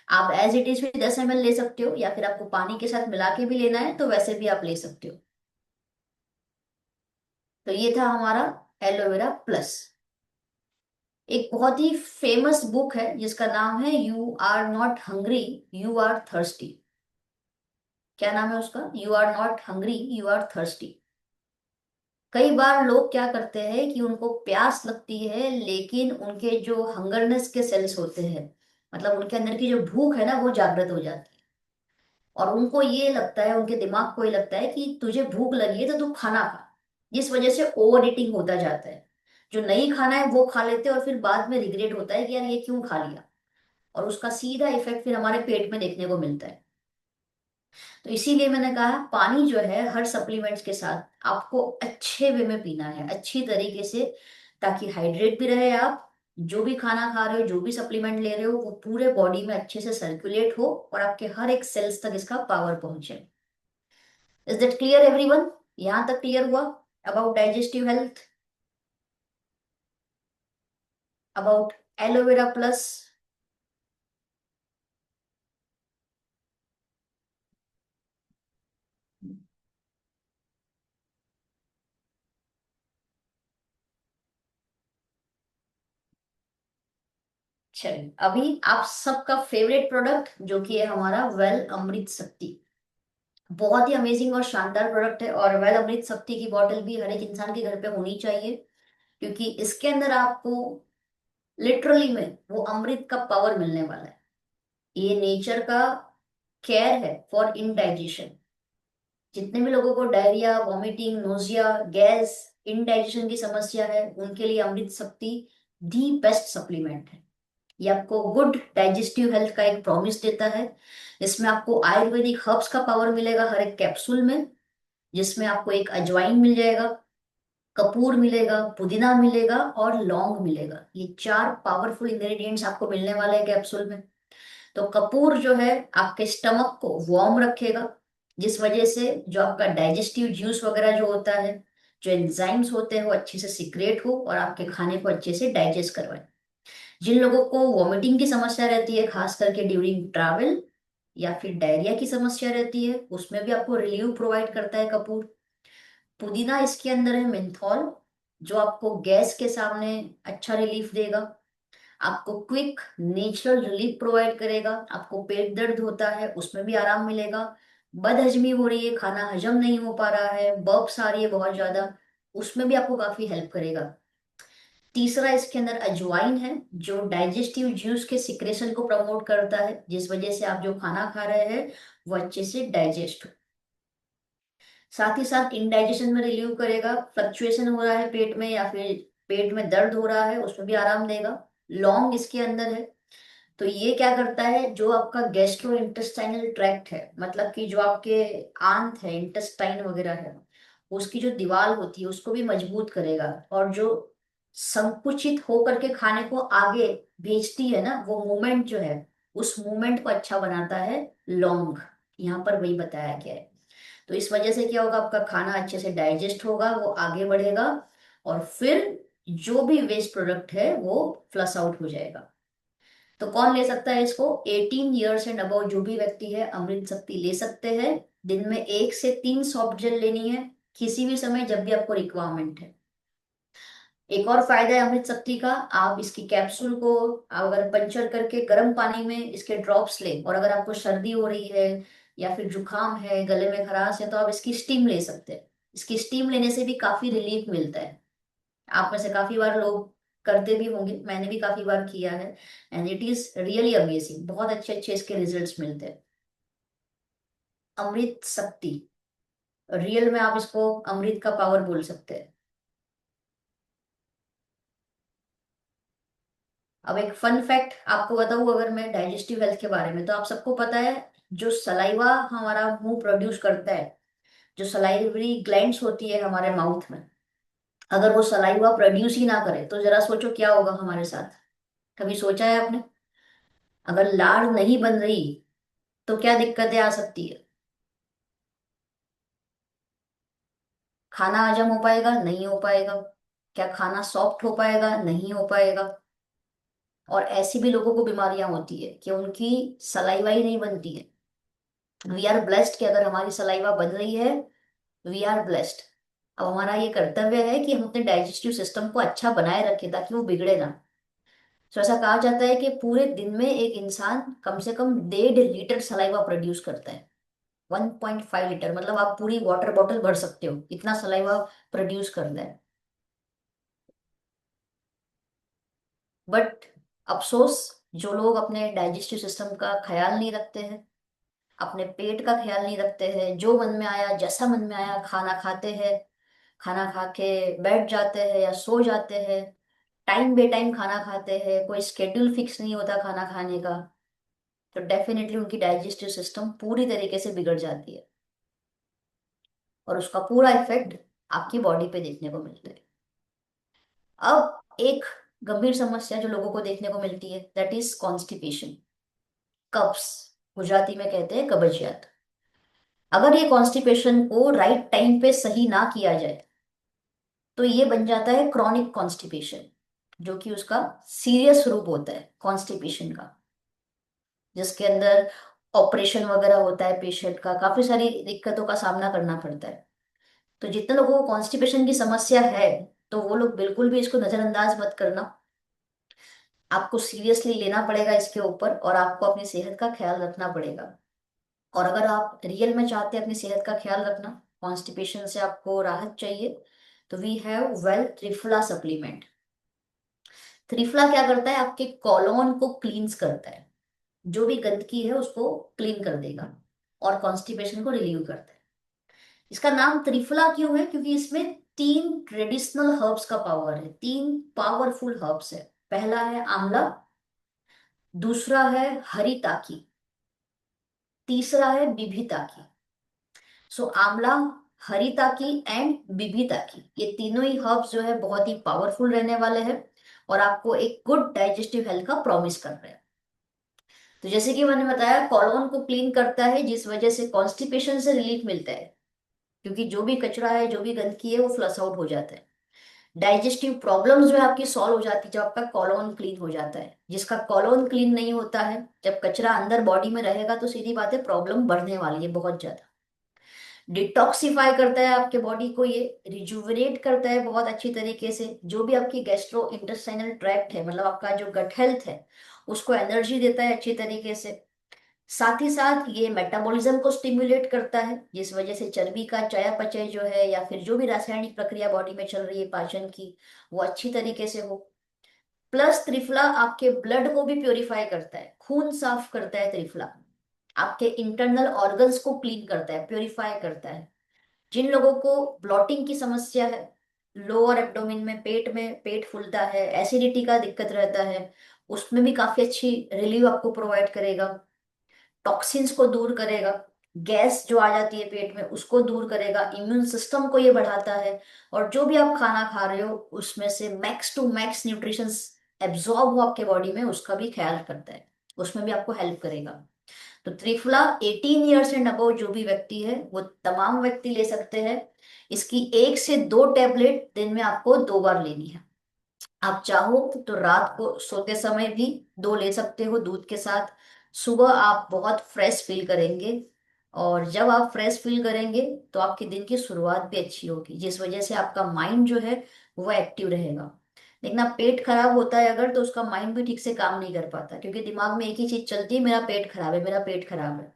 आप एज इट इज भी 10 ml ले सकते हो, या फिर आपको पानी के साथ मिला के भी लेना है तो वैसे भी आप ले सकते हो। तो ये था हमारा एलोवेरा प्लस। एक बहुत ही फेमस बुक है जिसका नाम है you are not hungry, you are thirsty. क्या नाम है उसका? You are not hungry, you are thirsty. कई बार लोग क्या करते हैं कि उनको प्यास लगती है, लेकिन उनके जो हंगरनेस के सेल्स होते हैं, मतलब उनके अंदर की जो भूख है ना, वो जागृत हो जाती है। और उनको ये लगता है, उनके दिमाग को ये लगता है कि तुझे भूख लगी है तो तू खाना खा। जिस वजह से ओवर ईटिंग होता जाता है। जो नहीं खाना है वो खा लेते हैं और फिर बाद में रिग्रेट होता है कि यार ये क्यों खा लिया। और उसका सीधा इफेक्ट फिर हमारे पेट में देखने को मिलता है। तो इसीलिए मैंने कहा पानी जो है हर सप्लीमेंट्स के साथ आपको अच्छे वे में पीना है, अच्छी तरीके से, ताकि हाइड्रेट भी रहे आप। जो भी खाना खा रहे हो, जो भी सप्लीमेंट ले रहे हो, वो पूरे बॉडी में अच्छे से सर्कुलेट हो और आपके हर एक सेल्स तक इसका पावर पहुंचे। Is that clear everyone? यहां तक क्लियर हुआ about digestive health, about aloe vera plus? चलिए, अभी आप सबका फेवरेट प्रोडक्ट जो कि है हमारा वेल अमृत शक्ति। बहुत ही अमेजिंग और शानदार प्रोडक्ट है, और वेल अमृत शक्ति की बॉटल भी हर एक इंसान के घर पे होनी चाहिए। क्योंकि इसके अंदर आपको लिटरली में वो अमृत का पावर मिलने वाला है। ये नेचर का केयर है फॉर इनडाइजेशन। जितने भी लोगों को diarrhoea, vomiting, nausea, gas, indigestion की समस्या है, उनके लिए अमृत शक्ति दी बेस्ट सप्लीमेंट है। ये आपको गुड डाइजेस्टिव हेल्थ का एक प्रॉमिस देता है। इसमें आपको आयुर्वेदिक हर्ब्स का पावर मिलेगा हर एक कैप्सूल में, जिसमें आपको एक अजवाइन मिल जाएगा, कपूर मिलेगा, पुदीना मिलेगा और लौंग मिलेगा। ये 4 पावरफुल इंग्रेडिएंट्स आपको मिलने वाले हैं कैप्सूल में। तो कपूर जो है आपके स्टमक को वार्म रखेगा, जिस वजह से जो आपका डाइजेस्टिव जूस वगैरह जो होता है, जो एंजाइम्स होते हैं, वो अच्छे से सिक्रेट हो और आपके खाने को अच्छे से डाइजेस्ट करवाए। जिन लोगों को वॉमिटिंग की समस्या रहती है, खास करके ड्यूरिंग ट्रैवल, या फिर डायरिया की समस्या रहती है, उसमें भी आपको रिलीफ प्रोवाइड करता है कपूर। पुदीना इसके अंदर है मेंथॉल, जो आपको गैस के सामने अच्छा रिलीफ देगा। आपको क्विक नेचुरल रिलीफ प्रोवाइड करेगा। आपको पेट दर्द होता है उसमें भी आराम मिलेगा। बदहजमी हो रही है, खाना हजम नहीं हो पा रहा है, बर्प्स आ रही है बहुत ज्यादा, उसमें भी आपको काफी हेल्प करेगा। तीसरा इसके अंदर अजवाइन है, जो डाइजेस्टिव जूस के सिक्रेशन को प्रमोट करता है, जिस वजह से आप जो खाना खा रहे हैं वो अच्छे से डाइजेस्ट हो। साथ ही साथ इंडाइजेशन में रिलीव करेगा। फ्लक्चुएशन हो रहा है पेट में, या फिर पेट में दर्द हो रहा है, उसमें भी आराम देगा। लौंग इसके अंदर है। तो ये क्या करता है, जो आपका गैस्ट्रो इंटेस्टाइनल ट्रैक्ट है, मतलब कि जो आपके आंत है, इंटेस्टाइन वगैरह है, उसकी जो दीवार होती है उसको भी मजबूत करेगा। और जो संकुचित होकर के खाने को आगे भेजती है ना, वो मूवमेंट जो है, उस मूवमेंट को अच्छा बनाता है लौंग। यहाँ पर वही बताया गया है। तो इस वजह से क्या होगा, आपका खाना अच्छे से डाइजेस्ट होगा, वो आगे बढ़ेगा, और फिर जो भी वेस्ट प्रोडक्ट है वो फ्लश आउट हो जाएगा। तो कौन ले सकता है इसको? 18 ईयर्स एंड अबव जो भी व्यक्ति है अमृत शक्ति ले सकते हैं। दिन में 1 से 3 सॉफ्ट जेल लेनी है, किसी भी समय जब भी आपको रिक्वायरमेंट है। एक और फायदा है अमृत शक्ति का, आप इसकी कैप्सूल को अगर पंचर करके गर्म पानी में इसके ड्रॉप्स लें, और अगर आपको सर्दी हो रही है या फिर जुकाम है, गले में खराश है, तो आप इसकी स्टीम ले सकते हैं। इसकी स्टीम लेने से भी काफी रिलीफ मिलता है। आप में से काफी बार लोग करते भी होंगे, मैंने भी काफी बार किया है, and it is really amazing. बहुत अच्छे अच्छे इसके रिजल्ट्स मिलते हैं। अमृत शक्ति, रियल में आप इसको अमृत का पावर बोल सकते हैं। अब एक फन फैक्ट आपको बताऊं अगर मैं डाइजेस्टिव हेल्थ के बारे में, तो आप सबको पता है जो सलाइवा हमारा मुंह प्रोड्यूस करता है, जो सलाइवरी ग्लैंड्स होती है हमारे माउथ में, अगर वो सलाइवा प्रोड्यूस ही ना करे तो जरा सोचो क्या होगा हमारे साथ। कभी सोचा है आपने? अगर लार नहीं बन रही तो क्या दिक्कतें आ सकती है? खाना हजम हो पाएगा? नहीं हो पाएगा। क्या खाना सॉफ्ट हो पाएगा? नहीं हो पाएगा। और ऐसी भी लोगों को बीमारियां होती है कि उनकी सलाइवा ही नहीं बनती है। वी आर ब्लेस्ड कि अगर हमारी सलाइवा बन रही है, वी आर ब्लेस्ड। अब हमारा ये कर्तव्य है कि हम अपने डाइजेस्टिव सिस्टम को अच्छा बनाए रखें ताकि वो बिगड़े ना। तो ऐसा कहा जाता है कि पूरे दिन में एक इंसान कम से कम 1.5 लीटर सलाइवा प्रोड्यूस करता है। 1.5 लीटर मतलब आप पूरी वाटर बॉटल भर सकते हो, इतना सलाइवा प्रोड्यूस करता है। बट अफसोस, जो लोग अपने डाइजेस्टिव सिस्टम का ख्याल नहीं रखते हैं, अपने पेट का ख्याल नहीं रखते हैं, जो मन में आया जैसा मन में आया खाना खाते हैं, खाना खा के बैठ जाते हैं या सो जाते हैं, टाइम बे टाइम खाना खाते हैं, कोई स्केड्यूल फिक्स नहीं होता खाना खाने का, तो डेफिनेटली उनकी डाइजेस्टिव सिस्टम पूरी तरीके से बिगड़ जाती है। और उसका पूरा इफेक्ट आपकी बॉडी पे देखने को मिलता है। अब एक गंभीर समस्या जो लोगों को देखने को मिलती है, दैट इज कॉन्स्टिपेशन, कब्स, गुजराती में कहते हैं कब्जियत। अगर ये कॉन्स्टिपेशन को राइट टाइम पे सही ना किया जाए तो ये बन जाता है क्रॉनिक कॉन्स्टिपेशन, जो कि उसका सीरियस रूप होता है कॉन्स्टिपेशन का, जिसके अंदर ऑपरेशन वगैरह होता है, पेशेंट का काफी सारी दिक्कतों का सामना करना पड़ता है। तो जितने लोगों को कॉन्स्टिपेशन की समस्या है, तो वो लोग बिल्कुल भी इसको नजरअंदाज मत करना। आपको सीरियसली लेना पड़ेगा इसके ऊपर, और आपको अपनी सेहत का ख्याल रखना पड़ेगा। और अगर आप रियल में चाहते हैं अपनी सेहत का ख्याल रखना, कॉन्स्टिपेशन से आपको राहत चाहिए, तो we have well triphala supplement. Triphala क्या करता है? आपके कॉलोन को क्लींस करता है, जो भी गंदगी है उसको क्लीन कर देगा, और कॉन्स्टिपेशन को रिलीव करता है। इसका नाम त्रिफला क्यों है? क्योंकि इसमें 3 ट्रेडिशनल हर्ब्स का पावर है, 3 पावरफुल हर्ब्स है। पहला है आंवला, दूसरा है हरी ताकी, तीसरा है बिभी ताकी। सो आंवला, हरी ताकी एंड बिभी ताकी, ये तीनों ही हर्ब्स जो है बहुत ही पावरफुल रहने वाले हैं, और आपको एक गुड डाइजेस्टिव हेल्थ का प्रॉमिस कर रहे हैं। तो जैसे कि मैंने बताया, कॉलोन को क्लीन करता है, जिस वजह से कॉन्स्टिपेशन से रिलीफ मिलता है, क्योंकि जो भी कचरा है, जो भी गंदगी है, वो फ्लश आउट हो जाता है। डाइजेस्टिव प्रॉब्लम्स जो है आपकी सॉल्व हो जाती है जब आपका कॉलोन क्लीन हो जाता है। जिसका कॉलोन क्लीन नहीं होता है, जब कचरा अंदर बॉडी में रहेगा तो सीधी बात है, प्रॉब्लम बढ़ने वाली है बहुत ज्यादा। डिटॉक्सिफाई करता है आपके बॉडी को, ये रिजुविनेट करता है बहुत अच्छी तरीके से, जो भी आपकी गैस्ट्रो इंटेस्टाइनल ट्रैक्ट है, मतलब आपका जो गट हेल्थ है, उसको एनर्जी देता है अच्छी तरीके से। साथ ही साथ ये मेटाबॉलिज्म को स्टिम्युलेट करता है, जिस वजह से चर्बी का चयापचय जो है, या फिर जो भी रासायनिक प्रक्रिया बॉडी में चल रही है पाचन की, वो अच्छी तरीके से हो। प्लस त्रिफला आपके ब्लड को भी प्योरीफाई करता है, खून साफ करता है त्रिफला। आपके इंटरनल ऑर्गन्स को क्लीन करता है, प्योरीफाई करता है। जिन लोगों को ब्लॉटिंग की समस्या है, लोअर एब्डोमेन में, पेट में पेट फूलता है, एसिडिटी का दिक्कत रहता है, उसमें भी काफी अच्छी रिलीव आपको प्रोवाइड करेगा। टॉक्सिन्स को दूर करेगा, गैस जो आ जाती है पेट में उसको दूर करेगा, इम्यून सिस्टम को ये बढ़ाता है, और जो भी आप खाना खा रहे हो उसमें से max to max nutrition absorb हो आपके बॉडी में, उसका भी ख्याल करता है, उसमें भी आपको हेल्प करेगा। तो त्रिफला 18 ईयर्स एंड अबव जो भी व्यक्ति है वो तमाम व्यक्ति ले सकते हैं। इसकी 1 से 2 टैबलेट दिन में आपको 2 बार लेनी है। आप चाहो तो रात को सोते समय भी 2 ले सकते हो दूध के साथ। सुबह आप बहुत फ्रेश फील करेंगे, और जब आप फ्रेश फील करेंगे तो आपके दिन की शुरुआत भी अच्छी होगी, जिस वजह से आपका माइंड जो है वो एक्टिव रहेगा। लेकिन आप पेट खराब होता है अगर, तो उसका माइंड भी ठीक से काम नहीं कर पाता, क्योंकि दिमाग में एक ही चीज चलती है, मेरा पेट खराब है, मेरा पेट खराब है,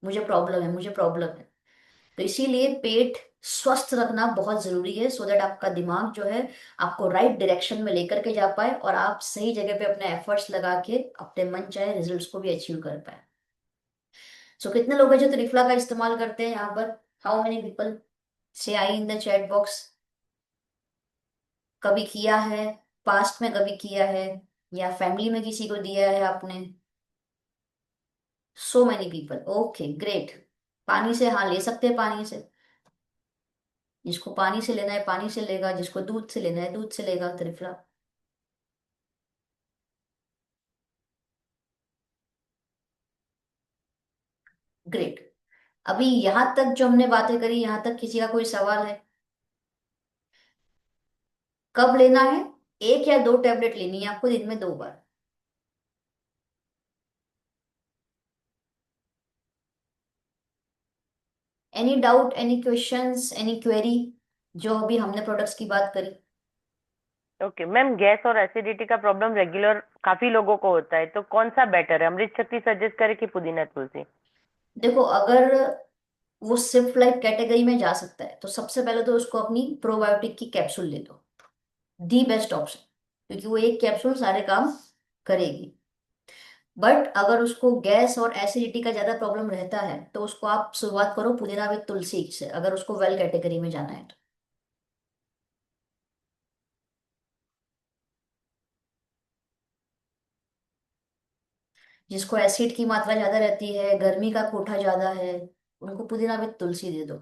मुझे प्रॉब्लम है, मुझे प्रॉब्लम है। तो इसीलिए पेट स्वस्थ रखना बहुत जरूरी है, सो दैट आपका दिमाग जो है आपको राइट डायरेक्शन में लेकर के जा पाए, और आप सही जगह पे अपने एफर्ट्स लगा के अपने मन चाहे रिजल्ट्स को भी अचीव कर पाए। सो कितने लोग हैं जो त्रिफला का इस्तेमाल करते हैं यहाँ पर? हाउ मेनी पीपल से आई इन द चैट बॉक्स? कभी किया है, पास्ट में कभी किया है, या फैमिली में किसी को दिया है आपने? So many people, okay great. पानी से, हाँ ले सकते हैं पानी से। जिसको पानी से लेना है पानी से लेगा, जिसको दूध से लेना है दूध से लेगा, त्रिफला। ग्रेट। अभी यहाँ तक जो हमने बातें करी, यहाँ तक किसी का कोई सवाल है? कब लेना है? एक या दो टेबलेट लेनी है आपको दिन में 2 बार। Any doubt, any questions, any query? जो अभी हमने प्रोडक्ट्स की बात करी। ओके मैम, गैस और एसिडिटी का प्रॉब्लम रेगुलर काफी लोगों को होता है, तो कौन सा बेटर है, अमृत शक्ति सजेस्ट करे कि पुदीना तुलसी? देखो, अगर वो सिर्फ लाइफ कैटेगरी में जा सकता है तो सबसे पहले तो उसको अपनी प्रोबायोटिक की कैप्सूल ले लो। दी बेस्ट ऑप्शन, क्योंकि वो एक कैप्सूल सारे काम करेगी। बट अगर उसको गैस और एसिडिटी का ज्यादा प्रॉब्लम रहता है तो उसको आप शुरुआत करो पुदीना विद तुलसी से, अगर उसको वेल कैटेगरी में जाना है तो। जिसको एसिड की मात्रा ज्यादा रहती है, गर्मी का कोठा ज्यादा है, उनको पुदीना विद तुलसी दे दो।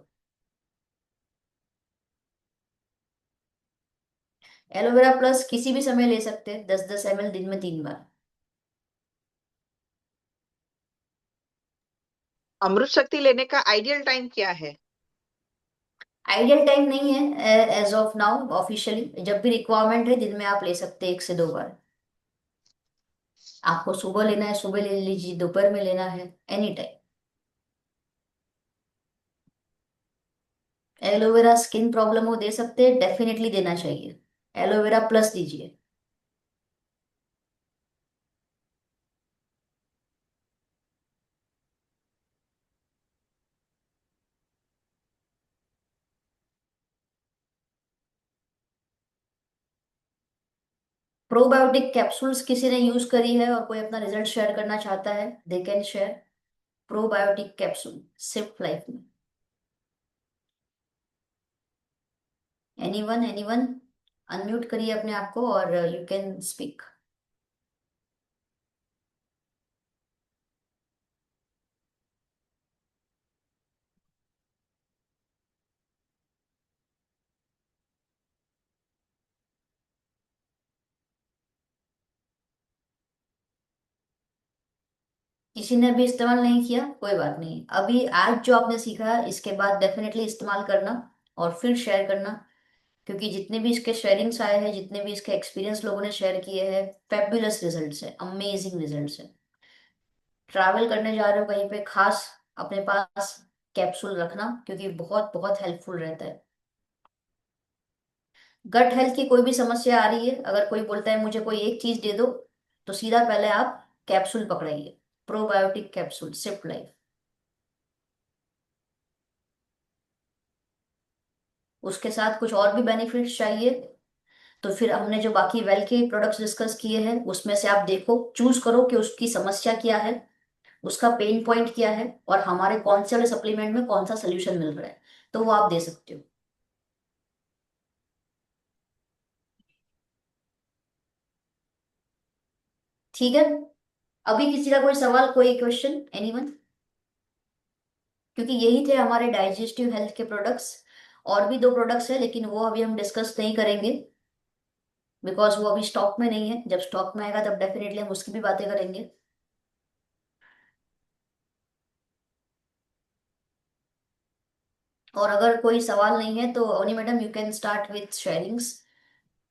एलोवेरा प्लस किसी भी समय ले सकते हैं, 10-10 ml दिन में 3 बार। अमृत शक्ति लेने का आइडियल टाइम क्या है? आइडियल टाइम नहीं है एज ऑफ नाउ ऑफिशियली, जब भी रिक्वायरमेंट है दिन में आप ले सकते हैं 1 से 2 बार। आपको सुबह लेना है सुबह ले लीजिए, दोपहर में लेना है any time. Aloe vera skin problem हो दे सकते हैं, डेफिनेटली देना चाहिए। एलोवेरा प्लस दीजिए। प्रोबायोटिक कैप्सूल्स किसी ने यूज करी है और कोई अपना रिजल्ट शेयर करना चाहता है, they can share. Probiotic capsule सिर्फ लाइफ में। Anyone, anyone? अनम्यूट करिए अपने आप को और यू कैन स्पीक। किसी ने भी इस्तेमाल नहीं किया, कोई बात नहीं। अभी आज जो आपने सीखा इसके बाद डेफिनेटली इस्तेमाल करना और फिर शेयर करना, क्योंकि जितने भी इसके शेयरिंग्स आए हैं, जितने भी इसके एक्सपीरियंस लोगों ने शेयर किए हैं, फेब्युलस रिजल्ट्स है, अमेजिंग रिजल्ट्स है। ट्रैवल करने जा रहे हो कहीं पे, खास अपने पास कैप्सूल रखना, क्योंकि बहुत बहुत हेल्पफुल रहता है। गट हेल्थ की कोई भी समस्या आ रही है, अगर कोई बोलता है मुझे कोई एक चीज दे दो, तो सीधा पहले आप कैप्सूल पकड़ाइए। Probiotic capsule Sip Life. उसके साथ कुछ और भी बेनिफिट्स चाहिए तो फिर हमने जो बाकी वेल के प्रोडक्ट्स डिस्कस किए हैं उसमें से आप देखो, चूज करो कि उसकी समस्या क्या है, उसका पेन पॉइंट क्या है, और हमारे कौन से वाले सप्लीमेंट में कौन सा सोल्यूशन मिल रहा है, तो वो आप दे सकते हो। ठीक है। अभी किसी का कोई सवाल, कोई क्वेश्चन, एनीवन? क्योंकि यही थे हमारे डाइजेस्टिव हेल्थ के प्रोडक्ट्स। और भी 2 प्रोडक्ट्स है लेकिन वो अभी हम डिस्कस नहीं करेंगे, बिकॉज वो अभी स्टॉक में नहीं है। जब स्टॉक में आएगा तब डेफिनेटली हम उसकी भी बातें करेंगे। और अगर कोई सवाल नहीं है तो Avani madam you can start with sharings.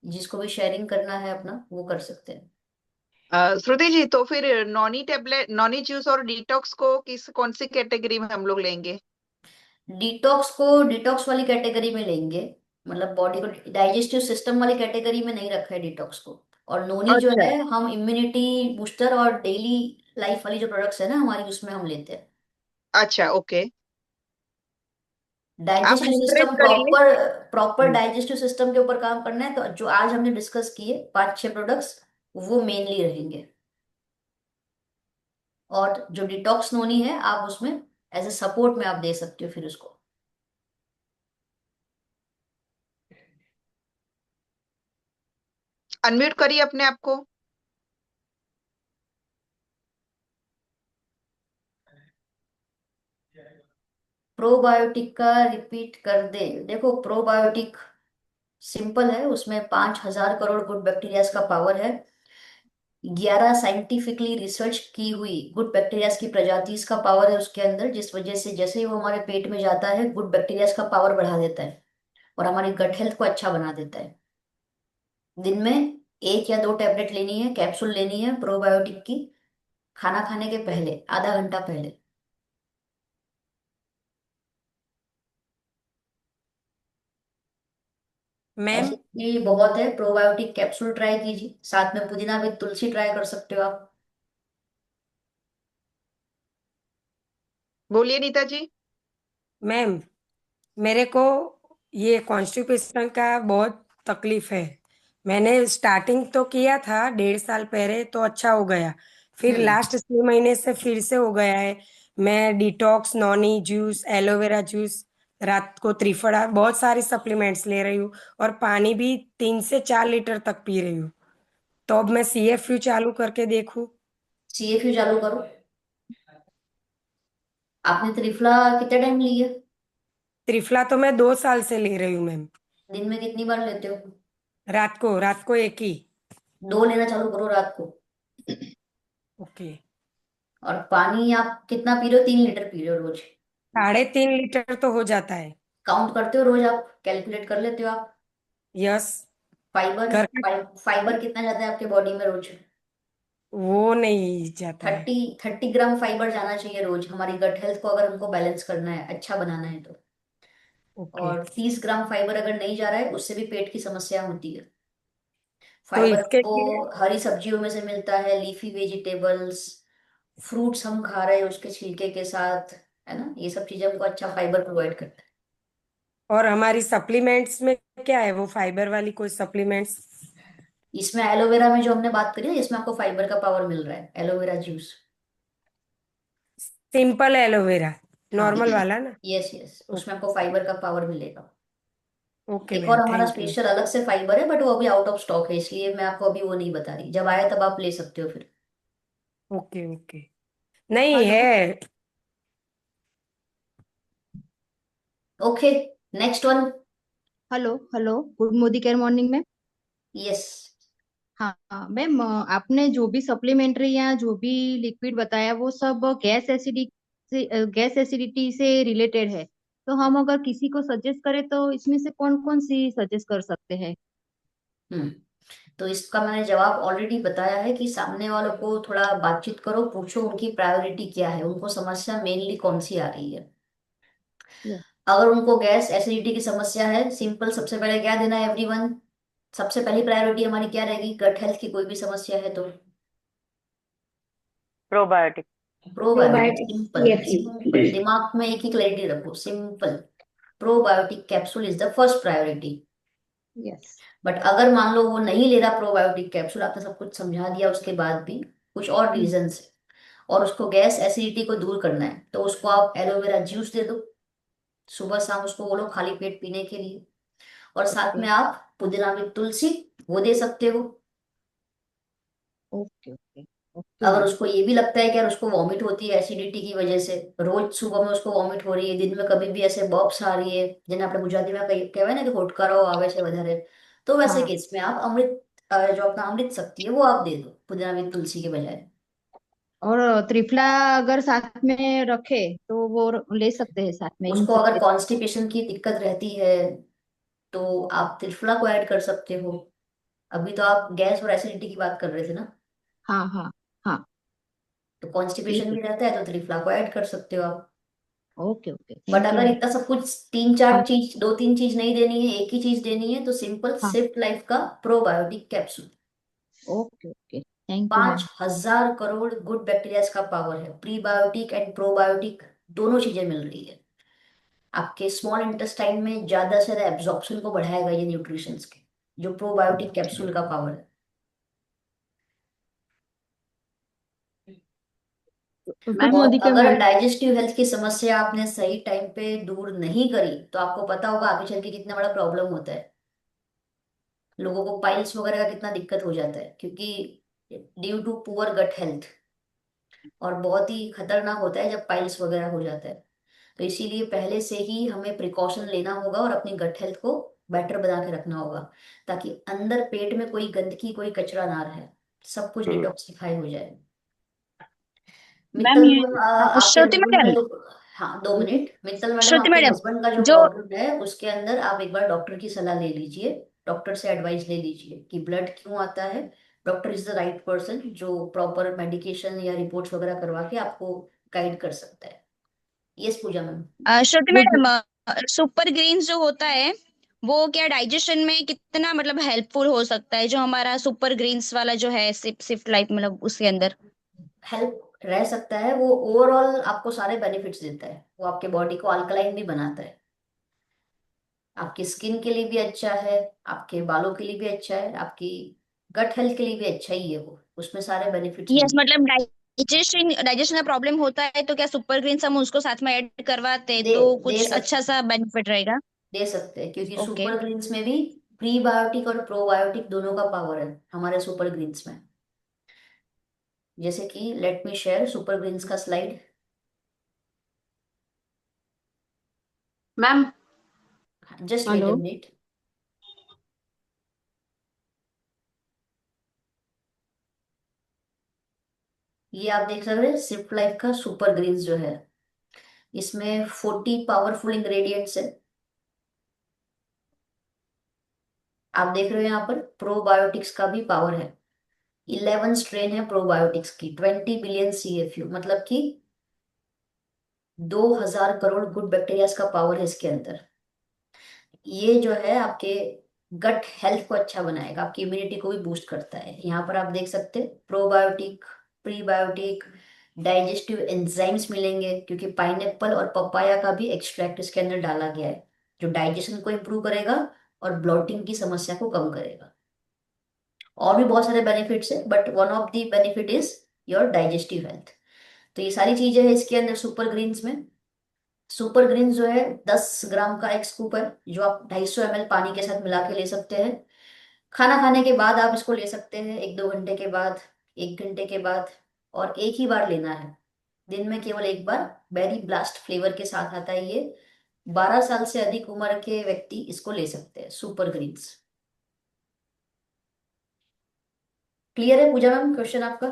जिसको भी शेयरिंग करना है अपना वो कर सकते हैं। श्रुति जी, तो फिर नॉनी टेबलेट, नॉनी जूस और डिटॉक्स को किस कौन सी कैटेगरी में हम लोग लेंगे? डिटॉक्स को डिटॉक्स वाली कैटेगरी में लेंगे, मतलब बॉडी को डाइजेस्टिव सिस्टम वाली कैटेगरी में नहीं रखा है डिटॉक्स को। और नोनी जो अच्छा। है हम इम्यूनिटी बूस्टर और डेली लाइफ वाली जो प्रोडक्ट्स है ना हमारी, उसमें हम लेते हैं। अच्छा, ओके। आप डाइजेस्टिव एनकरेज सिस्टम करिए। प्रॉपर, प्रॉपर हम्म। डाइजेस्टिव सिस्टम के ऊपर काम करना है तो जो आज हमने डिस्कस किए 5-6 प्रोडक्ट्स, वो मेनली रहेंगे। और जो डिटॉक्स नोनी है आप उसमें एज ए सपोर्ट में आप दे सकते हो फिर उसको। अनम्यूट करिए अपने आप को। प्रोबायोटिक का रिपीट कर दे। देखो, प्रोबायोटिक सिंपल है, उसमें 5,000 करोड़ गुड बैक्टीरियाज का पावर है। 11 साइंटिफिकली रिसर्च की हुई गुड बैक्टीरियाज की प्रजातिज का पावर है उसके अंदर, जिस वजह से जैसे ही वो हमारे पेट में जाता है गुड बैक्टीरियाज का पावर बढ़ा देता है और हमारी गट हेल्थ को अच्छा बना देता है। दिन में 1 या 2 टैबलेट लेनी है, कैप्सूल लेनी है प्रोबायोटिक की, खाना खाने के पहले, आधा घंटा पहले। मैम। ऐसे ये बहुत है, प्रोबायोटिक कैप्सूल ट्राई कीजिए, साथ में पुदीना विद तुलसी ट्राई कर सकते हो आप। बोलिए नीता जी। मैम, मेरे को ये कॉन्स्टिपेशन का बहुत तकलीफ है। मैंने स्टार्टिंग तो किया था 1.5 साल पहले, तो अच्छा हो गया। फिर हम्म। लास्ट 6 महीने से फिर से हो गया है। मैं detox, Noni juice, aloe vera juice, रात को त्रिफला, बहुत सारी सप्लीमेंट्स ले रही हूँ। और पानी भी 3 से 4 लीटर तक पी रही हूँ। तो अब मैं CFU चालू करके देखूँ। CFU चालू करो। आपने त्रिफला कितने टाइम ली है? त्रिफला तो मैं 2 साल से ले रही हूँ मैम। दिन में कितनी बार लेते हो? रात को एक ही। 2 लेना चालू करो रात को। ओके। और पानी आप कितना पी रहे हो? 3 लीटर पी रहे हो रोज? 3.5 लीटर तो हो जाता है। काउंट करते हो रोज? आप कैलकुलेट कर लेते हो आप? यस। फाइबर घर का। फाइबर कितना जाता है आपके बॉडी में रोज? वो नहीं जाता है। 30 ग्राम फाइबर जाना चाहिए रोज, हमारी गट हेल्थ को अगर हमको बैलेंस करना है, अच्छा बनाना है तो। ओके। और 30 ग्राम फाइबर अगर नहीं जा रहा है, उससे भी पेट की समस्या होती है। तो फाइबर इसके को लिए। हरी सब्जियों में से मिलता है, लीफी वेजिटेबल्स, फ्रूट्स हम खा रहे हैं उसके छिलके के साथ, है ना, ये सब चीजें हमको अच्छा फाइबर प्रोवाइड करता है। और हमारी सप्लीमेंट्स में क्या है, वो फाइबर वाली कोई सप्लीमेंट्स? इसमें एलोवेरा में जो हमने बात करी है, इसमें आपको फाइबर का पावर मिल रहा है, एलोवेरा जूस। सिंपल एलोवेरा, हाँ। नॉर्मल वाला ना? यस यस, ओ- उसमें आपको फाइबर का पावर मिलेगा। ओके एक और मैम, हमारा थैंक यू। स्पेशल अलग से फाइबर है, बट वो अभी आउट ऑफ स्टॉक है, इसलिए मैं आपको अभी वो नहीं बता रही, जब आए तब आप ले सकते हो फिर। Okay okay. नहीं हेलो। है। Okay, next one. Hello hello, good Modi care morning में। यस। हाँ हाँ मैम, आपने जो भी सप्लीमेंट्री या जो भी लिक्विड बताया वो सब गैस एसिडिटी से रिलेटेड है। तो हम अगर किसी को सजेस्ट करें तो इसमें से कौन कौन सी सजेस्ट कर सकते हैं? हम्म। तो इसका मैंने जवाब ऑलरेडी बताया है कि सामने वालों को थोड़ा बातचीत करो, पूछो उनकी प्रायोरिटी क्या है, उनको समस्या मेनली कौन सी आ रही है। Yes. अगर उनको गैस एसिडिटी की समस्या है, सिंपल, सबसे पहले क्या देना है एवरीवन? सबसे पहली प्रायोरिटी हमारी क्या रहेगी? गट हेल्थ की कोई भी समस्या है तो probiotic. Probiotic. Probiotic simple CFU। Simple, दिमाग में एक ही क्लैरिटी रखो, simple. Probiotic capsule is the first priority. Yes. But अगर मान लो वो नहीं ले रहा प्रोबायोटिक कैप्सूल, आपने सब कुछ समझा दिया, उसके बाद भी कुछ और रीजन है और उसको गैस एसिडिटी को दूर करना है, तो उसको आप एलोवेरा जूस दे दो, सुबह शाम उसको बोलो खाली पेट पीने के लिए। और साथ ओके में आप पुदीना में तुलसी, वो दे सकते हो। ओके ओके ओके अगर मैम। उसको ये भी लगता है कि यार उसको वॉमिट होती है एसिडिटी की वजह से, रोज सुबह में उसको वॉमिट हो रही है, दिन में कभी भी ऐसे बॉब्स आ रही है, जिन्हें આપણે ગુજરાતીમાં કહેવાય ને કે હોડકારો આવે છે વધારે, तो वैसे हाँ। केस में आप अमृत, जो अपना अमृत शक्ति है वो आप दे दो पुदीना में तुलसी के बजाय। और त्रिफला अगर साथ में रखे तो वो ले सकते हैं साथ में इन उसको सब अगर के? कॉन्स्टिपेशन की दिक्कत रहती है तो आप त्रिफला को ऐड कर सकते हो। अभी तो आप गैस और एसिडिटी की बात कर रहे थे ना, हाँ हाँ हाँ। तो ठीक कॉन्स्टिपेशन है। भी रहता है तो त्रिफला को ऐड कर सकते हो आप। Okay okay, but thank you अगर मैम। इतना सब कुछ, तीन चार हाँ चीज, दो तीन चीज नहीं देनी है, एक ही चीज देनी है, तो सिंपल हाँ। सिफ्ट लाइफ का probiotic capsule. Okay okay, thank you पांच मैम। हजार करोड़ गुड बैक्टीरिया का पावर है, प्रीबायोटिक एंड प्रोबायोटिक दोनों चीजें मिल रही है। आपके स्मॉल इंटेस्टाइन में ज्यादा से ज्यादा एब्जॉर्प्शन को बढ़ाएगा ये न्यूट्रिशंस के, जो प्रोबायोटिक कैप्सूल का पावर है। गुड और मोदी के अगर मॉर्निंग। डाइजेस्टिव हेल्थ की समस्या आपने सही टाइम पे दूर नहीं करी, तो आपको पता होगा आगे चल के कितना बड़ा प्रॉब्लम होता है। लोगों को पाइल्स वगैरह का कितना दिक्कत हो जाता है, क्योंकि due to poor gut health, और बहुत ही खतरनाक होता है जब पाइल्स वगैरह हो जाता है। तो इसीलिए पहले से ही हमें प्रिकॉशन लेना होगा और अपनी गट हेल्थ को बेटर बना के रखना होगा, ताकि अंदर पेट में कोई गंदगी कोई कचरा ना रहे, सब कुछ डिटॉक्सिफाई हो जाए। मैम मित्तल ये मैम, आपके श्रुति हस्बैंड का मैडम, जो, हाँ 2 मिनट, मित्तल मैडम श्रुति आपके मैडम, हस्बैंड का जो जो प्रॉब्लम है उसके अंदर आप एक बार डॉक्टर की सलाह ले लीजिए, डॉक्टर से एडवाइस ले लीजिए कि ब्लड क्यों आता है। Doctor is the right person जो प्रॉपर मेडिकेशन या रिपोर्ट्स वगैरह करवा के आपको गाइड कर सकता है। यस पूजा मैम। श्रुति मैडम, सुपर ग्रीन्स जो होता है वो क्या डाइजेशन में कितना मतलब हेल्पफुल हो सकता है, जो हमारा सुपर ग्रीन्स वाला जो है सिफ्ट लाइफ मतलब उसके अंदर? हेल्प रह सकता है, वो ओवरऑल आपको सारे बेनिफिट्स देता है, वो आपके बॉडी को अल्कलाइन भी बनाता है, आपकी स्किन के लिए भी अच्छा है, आपके बालों के लिए भी अच्छा है, आपकी गट हेल्थ के लिए भी अच्छा ही है, वो उसमें सारे बेनिफिट्स यस, मिलते मतलब डाइजेशन डाइजेशन का प्रॉब्लम होता है तो क्या सुपर ग्रीन्स हम उसको साथ में ऐड करवाते हैं। दे तो दे कुछ सक अच्छा सा बेनिफिट रहेगा? दे सकते हैं, क्योंकि ओके। सुपर ग्रीन्स में भी प्रीबायोटिक और प्रोबायोटिक दोनों का पावर है हमारे सुपर ग्रीन्स में। जैसे कि let me share super greens का slide. Ma'am just wait a hello. Minute. ये आप देख सकते हैं सिप लाइफ का सुपर ग्रीन्स जो है, इसमें 40 पावरफुल इंग्रेडिएंट्स है। आप देख रहे हो यहाँ पर प्रोबायोटिक्स का भी पावर है, 11 स्ट्रेन है प्रोबायोटिक्स की, 20 बिलियन CFU, मतलब कि 2000 करोड़ गुड बैक्टीरियाज का पावर है इसके अंदर। ये जो है आपके गट हेल्थ को अच्छा बनाएगा, आपकी इम्यूनिटी को भी बूस्ट करता है। यहाँ पर आप देख सकते हैं प्रोबायोटिक, प्रीबायोटिक, डाइजेस्टिव एंजाइम्स मिलेंगे, क्योंकि पाइनएप्पल और पपाया का भी एक्सट्रैक्ट इसके अंदर डाला गया है, जो डाइजेशन को इम्प्रूव करेगा और ब्लोटिंग की समस्या को कम करेगा। और भी बहुत सारे बेनिफिट्स है, but one of the benefit is your digestive health. तो ये सारी चीजें हैं इसके अंदर सुपर ग्रीन्स में। सुपर ग्रीन जो है 10 ग्राम का एक स्कूप है, जो आप 250 ml पानी के साथ मिला के ले सकते हैं। खाना खाने के बाद आप इसको ले सकते हैं, 1-2 घंटे के बाद, 1 घंटे के बाद, और एक ही बार लेना है, दिन में केवल एक बार। बेरी ब्लास्ट फ्लेवर के साथ आता है ये। 12 साल से अधिक उम्र के व्यक्ति इसको ले सकते हैं, सुपर ग्रीन्स। क्लियर है पूजा मैम क्वेश्चन आपका?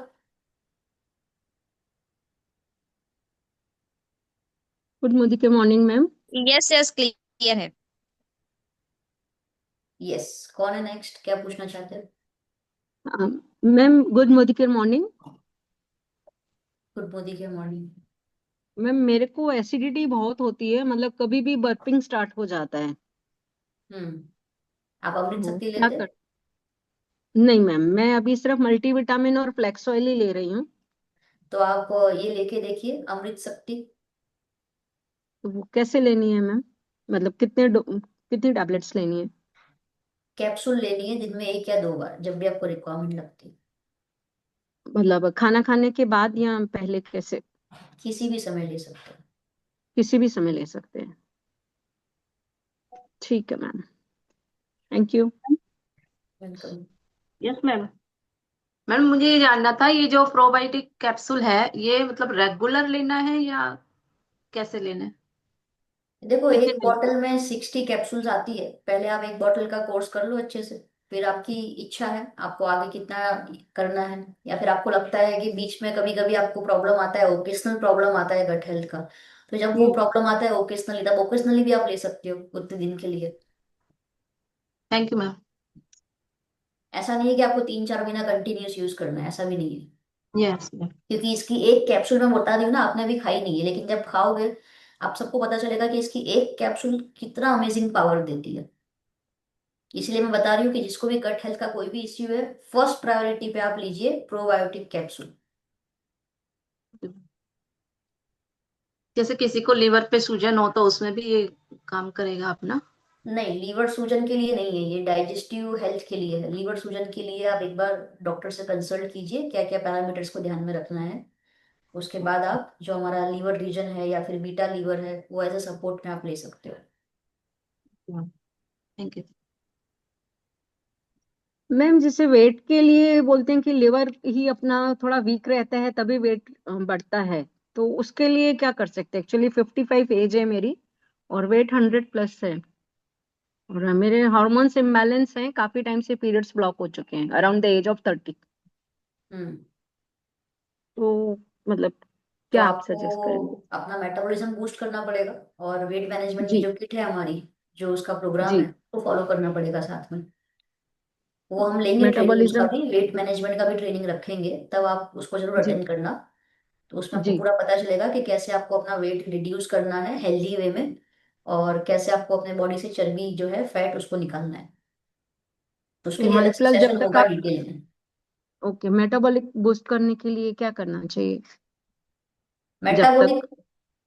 गुड मोदी के morning ma'am. Yes yes, clear है। यस, कौन है नेक्स्ट, क्या पूछना चाहते हैं? मैम गुड मोदी के मॉर्निंग। गुड मोदी के मॉर्निंग। मैम मेरे को एसिडिटी बहुत होती है, मतलब कभी भी बर्पिंग स्टार्ट हो जाता है। हम्म। आप अमृत तो शक्ति क्या लेते हैं? कर नहीं मैम, मैं अभी सिर्फ मल्टीविटामिन और फ्लेक्स ऑयल ही ले रही हूँ। तो आप ये लेके देखिए अमृत शक्ति। तो वो कैसे लेनी है मैम, मतलब कितनी टैबलेट्स लेनी है? कैप्सूल लेनी है दिन में 1 या 2 बार, जब भी आपको रिक्वायरमेंट लगती है। मतलब खाना खाने के बाद या पहले, कैसे? किसी भी समय ले सकते हैं। किसी भी समय ले सकते हैं। ठीक है ma'am, thank you. Welcome. Yes ma'am. Ma'am मुझे ये जानना था, ये जो प्रोबायोटिक कैप्सूल है ये मतलब रेगुलर लेना है या कैसे लेना है? देखो, कितने एक दिन? बॉटल में 60 कैप्सूल्स आती है, पहले आप एक बॉटल का कोर्स कर लो अच्छे से, फिर आपकी इच्छा है आपको आगे कितना करना है, या फिर आपको लगता है कि बीच में कभी कभी आपको प्रॉब्लम आता है, ओकेशनल प्रॉब्लम आता है गट हेल्थ का, तो जब वो प्रॉब्लम आता है ओकेशनली, तब ओकेशनली भी आप ले सकते हो उतने दिन के लिए। Thank you ma'am. ऐसा नहीं है कि आपको 3-4 महीना कंटिन्यूस यूज करना है, ऐसा भी नहीं है। Yes ma'am. क्योंकि इसकी एक कैप्सूल, मैं बता रही हूँ ना, आपने भी खाई नहीं है, लेकिन जब खाओगे आप सबको पता चलेगा कि इसकी एक कैप्सूल कितना अमेजिंग पावर देती है। इसलिए मैं बता रही हूँ कि जिसको भी गट हेल्थ का कोई भी इश्यू है, फर्स्ट प्रायोरिटी पे आप लीजिए प्रोबायोटिक कैप्सूल। जैसे किसी को लिवर पे सूजन हो तो उसमें भी ये काम करेगा अपना? नहीं, लीवर सूजन के लिए नहीं है, ये डाइजेस्टिव हेल्थ के लिए है। लीवर सूजन के लिए आप एक बार डॉक्टर से कंसल्ट कीजिए, क्या क्या पैरामीटर्स को ध्यान में रखना है। उसके बाद आप जो हमारा लीवर रीजन है या फिर बीटा लीवर है, वो एज ए सपोर्ट में आप ले सकते हो। Thank you. मैम जैसे वेट के लिए बोलते हैं कि लिवर ही अपना थोड़ा वीक रहता है तभी वेट बढ़ता है, तो उसके लिए क्या कर सकते हैं? एक्चुअली 55 एज है मेरी और वेट 100+ है, और मेरे हार्मोन्स इम्बैलेंस हैं, काफी टाइम से पीरियड्स ब्लॉक हो चुके हैं अराउंड द एज ऑफ 30। हम्म। तो मतलब तो क्या आप आपको सजेस्ट करेंगे? अपना मेटाबॉलिज्म बूस्ट करना पड़ेगा, और वेट मैनेजमेंट की जी जो किट है हमारी, जो उसका प्रोग्राम जी। है, वो फॉलो करना पड़ेगा साथ में। वो हम लेंगे ट्रेनिंग, उसका मेटाबॉलिज्म। भी वेट मैनेजमेंट का भी ट्रेनिंग रखेंगे, तब आप उसको जरूर जी अटेंड करना। तो उसमें आपको जी। पूरा पता चलेगा कि कैसे आपको अपना वेट रिड्यूस करना है हेल्दी वे में, और कैसे आपको अपने बॉडी से चर्बी जो है, फैट, उसको निकालना है। तो उसके तो लिए अलग वन से प्लस जब सेशन तक होगा आप, डिटेल में। ओके, मेटाबॉलिक बूस्ट करने के लिए क्या करना चाहिए जब तक? मेटाबॉलिक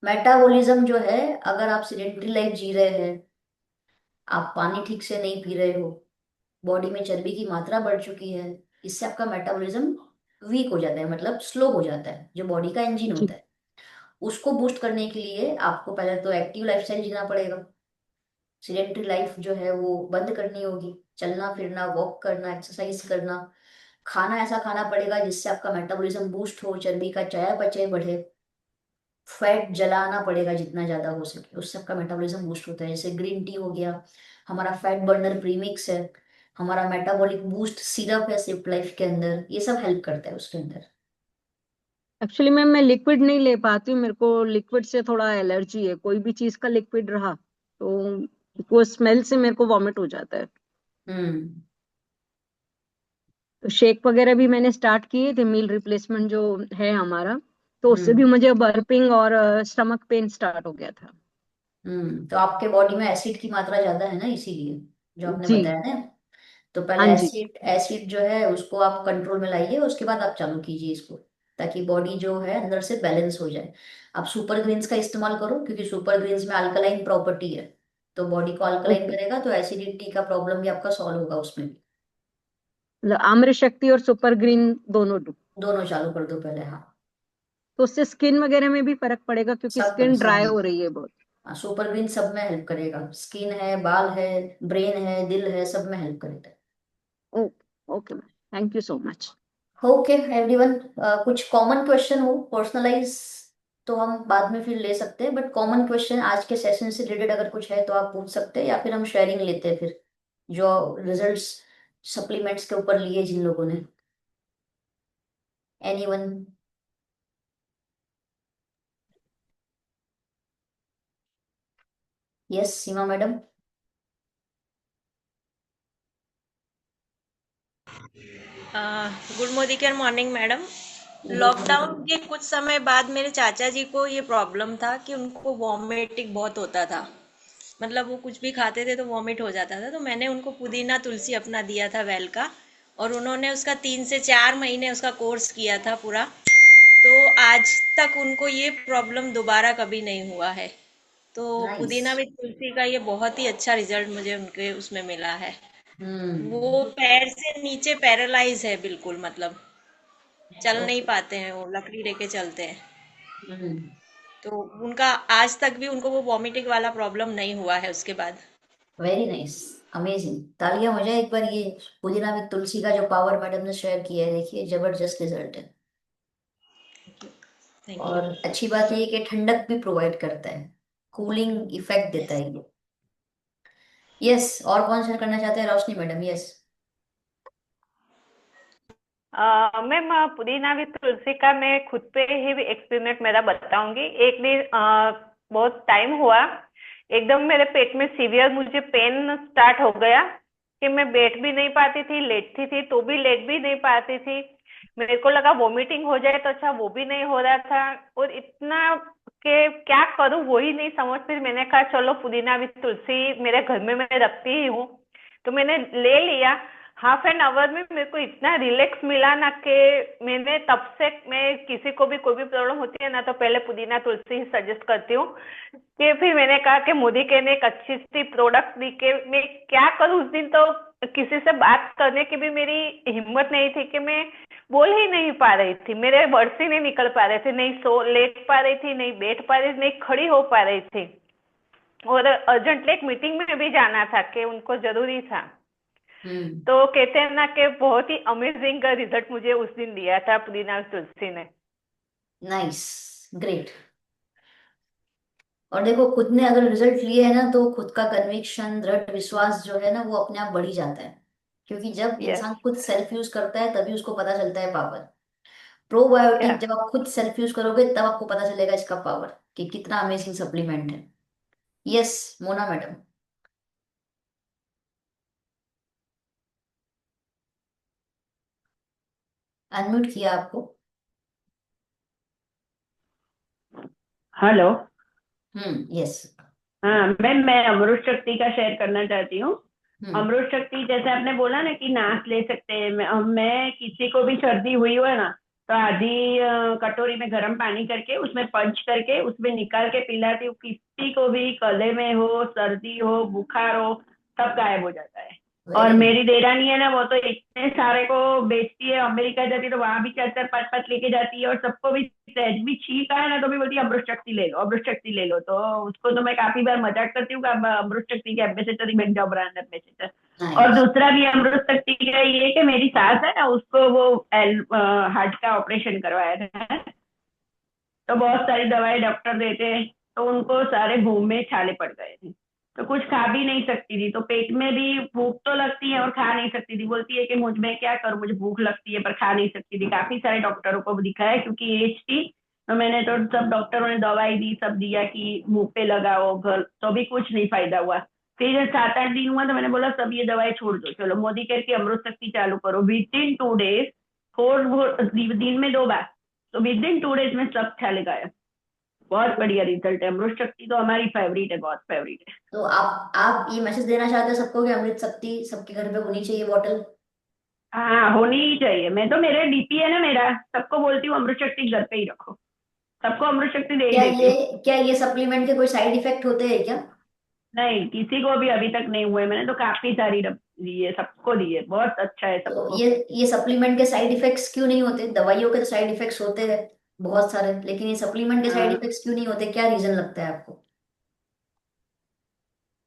मेटाबॉलिज्म जो है, अगर आप सिडेंट्री लाइफ जी रहे हैं, आप पानी ठीक से नहीं पी रहे हो, बॉडी में चर्बी की मात्रा बढ़ चुकी है, इससे आपका मेटाबॉलिज्म वीक हो जाता है, मतलब स्लो हो जाता है, जो बॉडी का इंजन जी। होता है। उसको बूस्ट करने के लिए आपको पहले तो एक्टिव लाइफस्टाइल जीना पड़ेगा। सिडेंट्री लाइफ जो है वो बंद करनी होगी, चलना फिरना, वॉक करना, एक्सरसाइज करना। खाना ऐसा खाना पड़ेगा जिससे आपका मेटाबॉलिज्म बूस्ट हो, चर्बी का चयापचय बढ़े। फैट जलाना पड़ेगा जितना ज्यादा हो सके, उससे आपका मेटाबॉलिज्म बूस्ट होता है। जैसे ग्रीन टी हो गया, हमारा फैट बर्नर प्रीमिक्स है, हमारा मेटाबॉलिक बूस्ट सिरप है सिप लाइफ के अंदर, ये सब हेल्प करता है उसके अंदर। एक्चुअली मैम मैं लिक्विड नहीं ले पाती हूँ, मेरे को लिक्विड से थोड़ा एलर्जी है, कोई भी चीज का लिक्विड रहा तो वो स्मेल से मेरे को वॉमिट हो जाता है। हम्म। तो शेक वगैरह भी मैंने स्टार्ट किए थे, मील रिप्लेसमेंट जो है हमारा, तो उससे भी हम्म। मुझे बर्पिंग और स्टमक पेन स्टार्ट हो गया था। तो आपके बॉडी में एसिड की मात्रा ज्यादा है ना, इसीलिए जो आपने जी। बताया ना। तो पहले हाँ जी। एसिड एसिड जो है उसको आप कंट्रोल में लाइए, उसके बाद आप चालू कीजिए इसको, ताकि बॉडी जो है अंदर से बैलेंस हो जाए। आप सुपर ग्रीन्स का इस्तेमाल करो, क्योंकि सुपर ग्रीन्स में अल्कलाइन प्रॉपर्टी है, तो बॉडी को अल्कलाइन ओके, करेगा, तो एसिडिटी का प्रॉब्लम भी आपका सॉल्व होगा उसमें भी। मतलब आम्र शक्ति और सुपर ग्रीन दोनों दो। दोनों चालू कर दो पहले, हाँ। तो उससे स्किन वगैरह में भी फर्क पड़ेगा, क्योंकि सब में स्किन सब ड्राई में हो रही है बहुत। सुपर ग्रीन सब में हेल्प करेगा, स्किन है, बाल है, ब्रेन है, दिल है, सब में हेल्प करेगा। Okay okay ma'am, thank you so much. Okay everyone, कुछ कॉमन क्वेश्चन हो पर्सनलाइज तो हम बाद में फिर ले सकते हैं, बट कॉमन क्वेश्चन आज के सेशन से रिलेटेड अगर कुछ है तो आप पूछ सकते हैं, या फिर हम शेयरिंग लेते हैं फिर, जो रिजल्ट्स सप्लीमेंट्स के ऊपर लिए जिन लोगों ने। Anyone? Yes Seema madam. Good Modikar morning madam. Good lockdown morning. के कुछ समय बाद मेरे चाचा जी को ये प्रॉब्लम था कि उनको वॉमिटिंग बहुत होता था, मतलब वो कुछ भी खाते थे तो वॉमिट हो जाता था। तो मैंने उनको पुदीना तुलसी अपना दिया था वेल का, और उन्होंने उसका 3 से 4 महीने उसका कोर्स किया था पूरा। तो आज तक उनको ये प्रॉब्लम दोबारा कभी नहीं हुआ है। तो नाइस। पुदीना विद तुलसी का ये बहुत ही अच्छा रिजल्ट मुझे उनके उसमें मिला है। हम्म। वो पैर से नीचे पैरालाइज है बिल्कुल, मतलब चल नहीं ओके। पाते हैं, वो लकड़ी लेके चलते हैं। हम्म। तो उनका आज तक भी उनको वो वॉमिटिंग वाला प्रॉब्लम नहीं हुआ है उसके बाद। Very nice. अमेजिंग, तालियां हो जाए एक बार। ये पुदीना विद तुलसी का जो पावर मैडम ने शेयर किया है, देखिए जबरदस्त रिजल्ट है। Thank you. और अच्छी बात है कि ठंडक भी प्रोवाइड करता है, कूलिंग इफेक्ट देता है ये। यस, और कौन शेयर करना चाहते हैं? रोशनी मैडम, यस। मैम, पुदीना विद तुलसी का मैं खुद पे ही एक्सपेरिमेंट मेरा बताऊंगी। एक दिन बहुत टाइम हुआ, एकदम मेरे पेट में सीवियर मुझे पेन स्टार्ट हो गया, कि मैं बैठ भी नहीं पाती थी, लेटती थी तो भी लेट भी नहीं पाती थी। मेरे को लगा वोमिटिंग हो जाए तो अच्छा, वो भी नहीं हो रहा था। और इतना कि क्या करूं वो ही नहीं समझ। फिर मैंने कहा चलो पुदीना विद तुलसी मेरे घर में मैं रखती ही हूँ, तो मैंने ले लिया। हाफ एन आवर में मेरे को इतना रिलैक्स मिला ना, कि मैंने तब से, मैं किसी को भी कोई भी प्रॉब्लम होती है ना, तो पहले पुदीना तुलसी ही सजेस्ट करती हूँ। कि फिर मैंने कहा कि मोदी के ने एक अच्छी सी प्रोडक्ट दी, कि मैं क्या करूँ। उस दिन तो किसी से बात करने की भी मेरी हिम्मत नहीं थी, कि मैं बोल ही नहीं पा रही थी, मेरे वर्ड्स ही नहीं निकल पा रहे थे, नहीं सो लेट पा रही थी, नहीं बैठ पा रही थी, नहीं खड़ी हो पा रही थी। और अर्जेंटली एक मीटिंग में भी जाना था कि उनको जरूरी था। हम्म। तो कहते हैं ना कि बहुत ही अमेजिंग रिजल्ट मुझे उस दिन दिया था पुदीना तुलसी ने। नाइस। ग्रेट। और देखो, खुद ने अगर रिजल्ट लिए है ना, तो खुद का कन्विक्शन, दृढ़ विश्वास जो है ना, वो अपने आप बढ़ ही जाता है। क्योंकि जब यस। इंसान खुद सेल्फ यूज करता है तभी उसको पता चलता है पावर। प्रोबायोटिक या जब आप खुद सेल्फ यूज करोगे तब आपको पता चलेगा इसका पावर, कि कितना अमेजिंग सप्लीमेंट है। Yes, Mona madam. अनम्यूट किया आपको। हेलो। यस। हाँ मैम, मैं अमृत शक्ति का शेयर करना चाहती हूँ। हम्म। अमृत शक्ति जैसे आपने बोला ना कि नाश ले सकते हैं, मैं किसी को भी सर्दी हुई हो ना, तो आधी कटोरी में गर्म पानी करके उसमें पंच करके उसमें निकाल के पिलाती हूँ। किसी को भी गले में हो, सर्दी हो, बुखार हो, सब गायब हो जाता है। और वेरी मेरी देरानी है ना, वो तो इतने सारे को बेचती है, अमेरिका जाती है तो वहां भी 4-4 5-5 लेके जाती है, और सबको भी सहज भी छींक आए ना तो भी बोलती है अमृत शक्ति ले लो, अमृत शक्ति ले लो। तो उसको तो मैं काफी बार मजाक करती हूँ कि अब अमृत शक्ति के एम्बेसडर ही बन जाओ, ब्रांड एम्बेसडर। और नाइस। दूसरा भी अमृत शक्ति का ये कि मेरी सास है ना, उसको वो हार्ट का ऑपरेशन करवाया था, तो बहुत सारी दवाई डॉक्टर देते हैं, तो उनको सारे मुंह में छाले पड़ गए थे, तो कुछ खा भी नहीं सकती थी। तो पेट में भी भूख तो लगती है और खा नहीं सकती थी। बोलती है कि मुझ में क्या करूं, मुझे भूख लगती है पर खा नहीं सकती थी। काफी सारे डॉक्टरों को दिखाया, क्योंकि एज थी, तो मैंने तो सब डॉक्टरों ने दवाई दी, सब दिया कि मुंह पे लगाओ घर, तो भी कुछ नहीं फायदा हुआ। फिर 7-8 दिन हुआ तो मैंने बोला सब ये दवाई छोड़ दो, चलो मोदी केयर की अमृत शक्ति चालू करो। विद इन 2 डेज, 4 दिन में 2 बार, तो विद इन 2 डेज में सब छाले गायब। बहुत बढ़िया रिजल्ट है। अमृत शक्ति तो हमारी फेवरेट है, बहुत फेवरेट है। तो आप ये मैसेज देना चाहते हैं सबको कि अमृत शक्ति सबके घर पे होनी चाहिए बॉटल? हाँ होनी ही चाहिए। मैं तो, मेरे डीपी है ना मेरा, सबको बोलती हूँ अमृत शक्ति घर पे ही रखो, सबको अमृत शक्ति दे ही क्या देती ये हूँ। क्या ये सप्लीमेंट के कोई साइड इफेक्ट होते हैं क्या? नहीं, किसी को भी अभी तक नहीं हुए। मैंने तो काफी सारी दी है, सबको दी है, बहुत अच्छा है तो सबको। ये सप्लीमेंट के साइड इफेक्ट्स क्यों नहीं होते? दवाइयों के तो साइड इफेक्ट्स होते हैं बहुत सारे, लेकिन ये सप्लीमेंट के साइड हाँ, इफेक्ट्स क्यों नहीं होते? क्या रीजन लगता है आपको?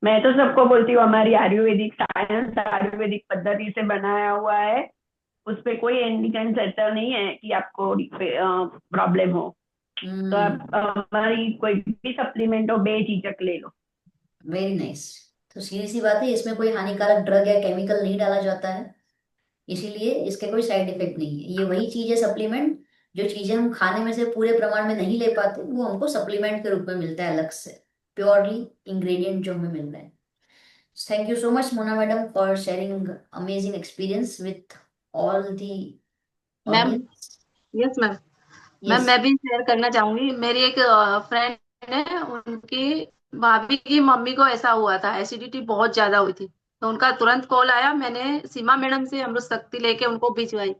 मैं तो सबको बोलती हूँ हमारी आयुर्वेदिक साइंस, आयुर्वेदिक पद्धति से बनाया हुआ है, उस पे कोई इंडिकेशन ऐसा नहीं है कि आपको प्रॉब्लम हो। तो आप हमारी कोई भी सप्लीमेंट हो बेझिझक ले लो। Very nice. तो सीधी सी बात है, इसमें कोई हानिकारक ड्रग या केमिकल नहीं डाला जाता है, इसीलिए इसके कोई साइड इफेक्ट नहीं है। ये वही चीज है सप्लीमेंट, जो चीजें हम खाने में से पूरे प्रमाण में नहीं ले पाते वो हमको सप्लीमेंट के रूप में मिलता है अलग से, प्योरली इंग्रेडिएंट जो हमें मिल रहा है। Thank you so much Mona madam for sharing amazing experience with all the ma'am. Audience. Yes ma'am. Ma'am yes. मैं भी शेयर करना चाहूंगी। मेरी एक फ्रेंड है, उनकी भाभी की मम्मी को ऐसा हुआ था, एसिडिटी बहुत ज्यादा हुई थी, तो उनका तुरंत कॉल आया। मैंने सीमा मैडम से अमृत शक्ति लेके उनको भिजवाई,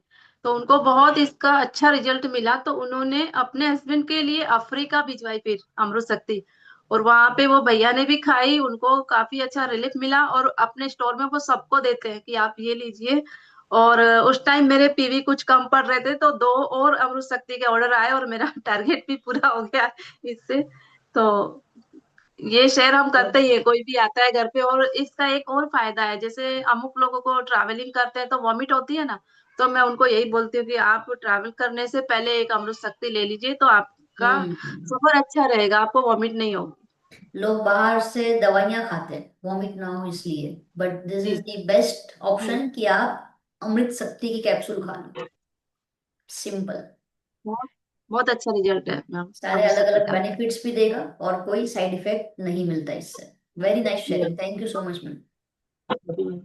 तो उनको बहुत इसका अच्छा रिजल्ट मिला। तो उन्होंने अपने हस्बैंड के लिए अफ्रीका भिजवाई फिर अमृत शक्ति, और वहां पे वो भैया ने भी खाई, उनको काफी अच्छा रिलीफ मिला, और अपने स्टोर में वो सबको देते हैं कि आप ये लीजिए। और उस टाइम मेरे पीवी कुछ कम पड़ रहे थे, तो 2 और अमृत शक्ति के ऑर्डर आए और मेरा टारगेट भी पूरा हो गया इससे। तो ये शेयर हम करते ही है, कोई भी आता है घर पे। और इसका एक और फायदा है, जैसे अमुक लोगों को ट्रैवलिंग करते हैं तो वॉमिट होती है ना, तो मैं उनको यही बोलती हूँ कि आप ट्रैवल करने से पहले एक अमृत शक्ति ले लीजिए, तो आपका हम्म। सफर अच्छा रहेगा, आपको वॉमिट नहीं होगी। लोग बाहर से दवाइयां खाते हैं वॉमिट ना हो इसलिए, बट दिस इज जी द बेस्ट जी। ऑप्शन कि आप अमृत शक्ति की कैप्सूल खा लो। सिंपल। बहुत बहुत अच्छा रिजल्ट है मैम सारे अमृत अलग शक्ति अलग का। बेनिफिट्स भी देगा और कोई साइड इफेक्ट नहीं मिलता इससे। Very nice sharing, thank you so much ma'am.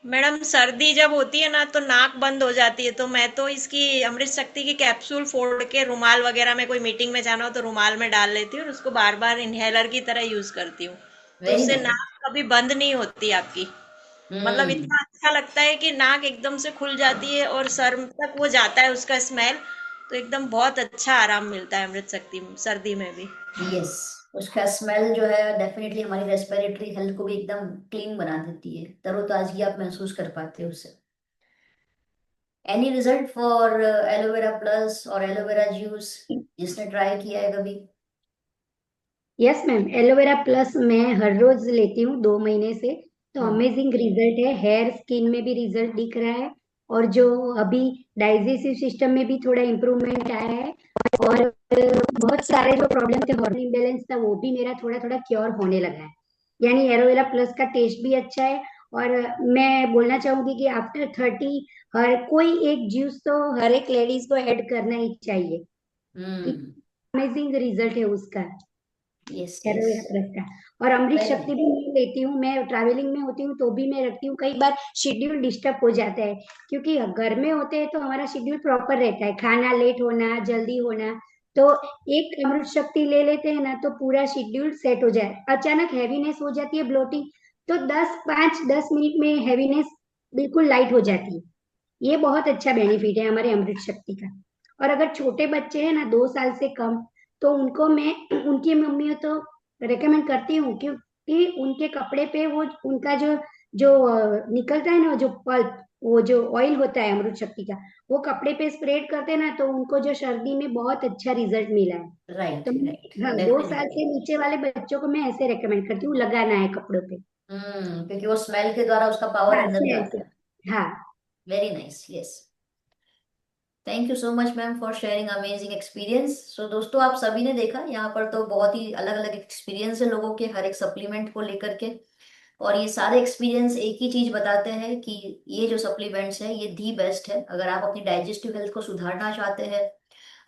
Madam सर्दी जब होती है ना तो नाक बंद हो जाती है, तो मैं तो इसकी अमृत शक्ति की कैप्सूल फोड़ के रुमाल वगैरह में, कोई मीटिंग में जाना हो तो रुमाल में डाल लेती हूँ और उसको बार बार इनहेलर की तरह यूज करती हूँ, तो वेरी उससे नाइस। नाक कभी बंद नहीं होती आपकी। मतलब हम्म। इतना अच्छा लगता है कि नाक एकदम से खुल जाती है और सर तक वो जाता है उसका स्मेल, तो एकदम बहुत अच्छा आराम मिलता है अमृत शक्ति सर्दी में भी। यस। उसका स्मेल जो है डेफिनेटली हमारी रेस्पिरेटरी हेल्थ को भी एकदम क्लीन बना देती है, तरोताजगी आप महसूस कर पाते हो उससे। Any result for aloe vera plus और एलोवेरा जूस, जिसने ट्राई किया है कभी? यस मैम, एलोवेरा प्लस मैं हर रोज लेती हूँ 2 महीने से, तो हम्म। अमेजिंग रिजल्ट है। हेयर स्किन में भी रिजल्ट दिख रहा है, और जो अभी डाइजेस्टिव सिस्टम में भी थोड़ा इम्प्रूवमेंट आया है, और बहुत सारे जो प्रॉब्लम थे, हार्मोन इम्बेलेंस था, वो भी मेरा थोड़ा थोड़ा क्योर होने लगा है। यानी एलोवेरा प्लस का टेस्ट भी अच्छा है। और मैं बोलना चाहूंगी कि आफ्टर 30 हर कोई एक जूस तो हर एक लेडीज को ऐड करना ही चाहिए। अमेजिंग रिजल्ट है उसका, यस एलोवेरा यस, प्लस का। और अमृत वेरी शक्ति भी मैं लेती हूँ, मैं ट्रैवलिंग में होती हूँ तो भी मैं रखती हूँ। कई बार शेड्यूल डिस्टर्ब हो जाता है, क्योंकि घर में होते हैं तो हमारा शेड्यूल प्रॉपर रहता है, खाना लेट होना, जल्दी होना। तो एक अमृत शक्ति ले लेते हैं ना तो पूरा शेड्यूल सेट हो जाए। अचानक हैवीनेस हो जाती है, ब्लोटिंग, तो 5-10 मिनट में हैवीनेस बिल्कुल लाइट हो जाती है। ये बहुत अच्छा बेनिफिट है हमारे अमृत शक्ति का। और अगर छोटे बच्चे हैं ना 2 साल से कम, तो उनको मैं उनकी मम्मियों तो रेकमेंड करती हूँ, क्योंकि उनके कपड़े पे वो उनका जो जो निकलता है ना, जो पल्प, वो जो ऑयल होता है अमृत शक्ति का, वो कपड़े पे स्प्रेड करते हैं ना, तो उनको जो सर्दी में बहुत अच्छा रिजल्ट मिला है। राइट तो राइट, हाँ, 2 साल डेफिनेटली। से नीचे वाले बच्चों को मैं ऐसे रेकमेंड करती हूँ, लगाना है कपड़ों पे। क्योंकि वो स्मेल के द्वारा उसका पावर हाँ, अंदर स्मेल जाता से। है। हाँ। Very nice, yes. Thank you so much ma'am for sharing amazing experience. So दोस्तों, आप सभी ने देखा यहाँ पर तो बहुत ही अलग अलग एक्सपीरियंस है लोगों के हर एक सप्लीमेंट को लेकर के। और ये सारे एक्सपीरियंस एक ही चीज बताते हैं कि ये जो सप्लीमेंट्स है ये दी बेस्ट है अगर आप अपनी डाइजेस्टिव हेल्थ को सुधारना चाहते हैं,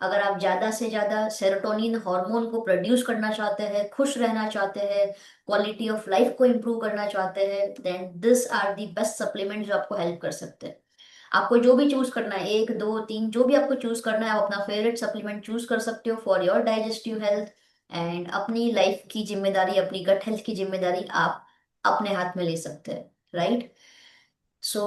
अगर आप ज्यादा से ज्यादा सेरोटोनिन हार्मोन को प्रोड्यूस करना चाहते हैं, खुश रहना चाहते हैं, क्वालिटी ऑफ लाइफ को इम्प्रूव करना चाहते हैं, then this are the best supplement जो आपको हेल्प कर सकते हैं। आपको जो भी चूज करना है, 1 2 3 जो भी आपको चूज करना है, आप अपना फेवरेट सप्लीमेंट चूज कर सकते हो for your digestive health. And अपनी लाइफ की जिम्मेदारी, अपनी गट हेल्थ की जिम्मेदारी आप अपने हाथ में ले सकते हैं, राइट। सो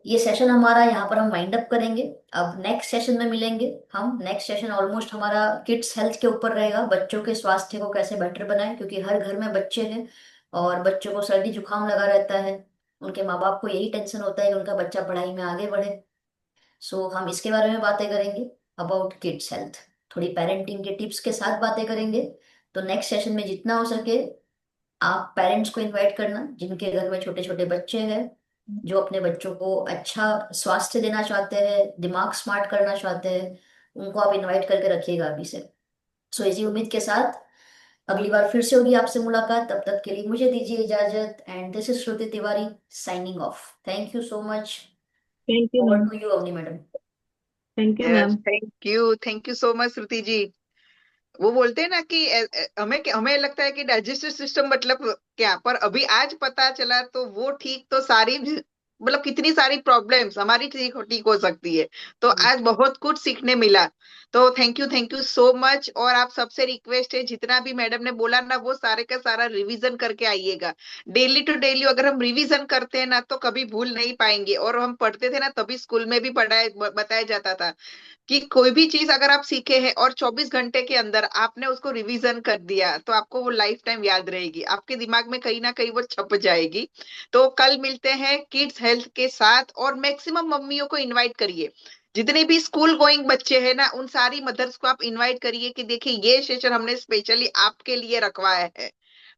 ये सेशन हमारा यहाँ पर हम वाइंड अप करेंगे। अब नेक्स्ट सेशन में मिलेंगे हम। नेक्स्ट सेशन ऑलमोस्ट हमारा किड्स हेल्थ के ऊपर रहेगा, बच्चों के स्वास्थ्य को कैसे बेटर बनाएं, क्योंकि हर घर में बच्चे हैं और बच्चों को सर्दी जुकाम लगा रहता है। उनके माँ बाप को यही टेंशन होता है कि उनका बच्चा पढ़ाई में आगे बढ़े। सो हम इसके बारे में बातें करेंगे, अबाउट किड्स हेल्थ। थोड़ी पेरेंटिंग के टिप्स के साथ बातें करेंगे। तो नेक्स्ट सेशन में जितना हो सके आप पेरेंट्स को इनवाइट करना जिनके घर में छोटे छोटे बच्चे हैं, जो अपने बच्चों को अच्छा स्वास्थ्य देना चाहते हैं, दिमाग स्मार्ट करना चाहते हैं, उनको आप इनवाइट करके रखिएगा अभी से। सो इसी उम्मीद के साथ अगली बार फिर से होगी आपसे मुलाकात। तब तक के लिए मुझे दीजिए इजाजत। And this is Shruti Tiwari signing off. Thank you so much. Thank you over ma'am. To you Avni madam. Thank you yes, ma'am. Thank you so much Shruti ji. वो बोलते हैं ना कि हमें लगता है कि डाइजेस्टिव सिस्टम मतलब क्या, पर अभी आज पता चला तो वो ठीक, तो सारी मतलब कितनी सारी प्रॉब्लम्स हमारी ठीक हो सकती है। तो आज बहुत कुछ सीखने मिला। तो थैंक यू सो मच। और आप सबसे रिक्वेस्ट है, जितना भी मैडम ने बोला ना वो सारे का सारा रिवीजन करके आइएगा। डेली टू डेली अगर हम रिवीजन करते हैं ना तो कभी भूल नहीं पाएंगे। और हम पढ़ते थे ना तभी स्कूल में भी बताया जाता था कि कोई भी चीज अगर आप सीखे हैं और 24 घंटे के अंदर आपने उसको रिवीजन कर दिया तो आपको वो लाइफ टाइम याद रहेगी, आपके दिमाग में कहीं ना कहीं वो छप जाएगी। तो कल मिलते हैं किड्स हेल्थ के साथ। और मैक्सिमम मम्मियों को इनवाइट करिए, जितने भी स्कूल गोइंग बच्चे हैं ना उन सारी मदर्स को आप इनवाइट करिए कि देखिए ये सेशन हमने स्पेशली आपके लिए रखवाया है।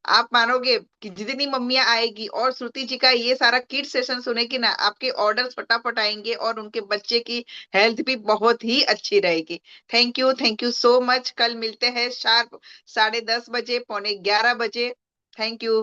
आप मानोगे कि जितनी मम्मियां आएगी और श्रुति जी का ये सारा किड सेशन सुनेगी ना, आपके ऑर्डर्स फटाफट आएंगे और उनके बच्चे की हेल्थ भी बहुत ही अच्छी रहेगी। Thank you so much. कल मिलते हैं शार्प 10:30 बजे, 11:45 बजे। Thank you.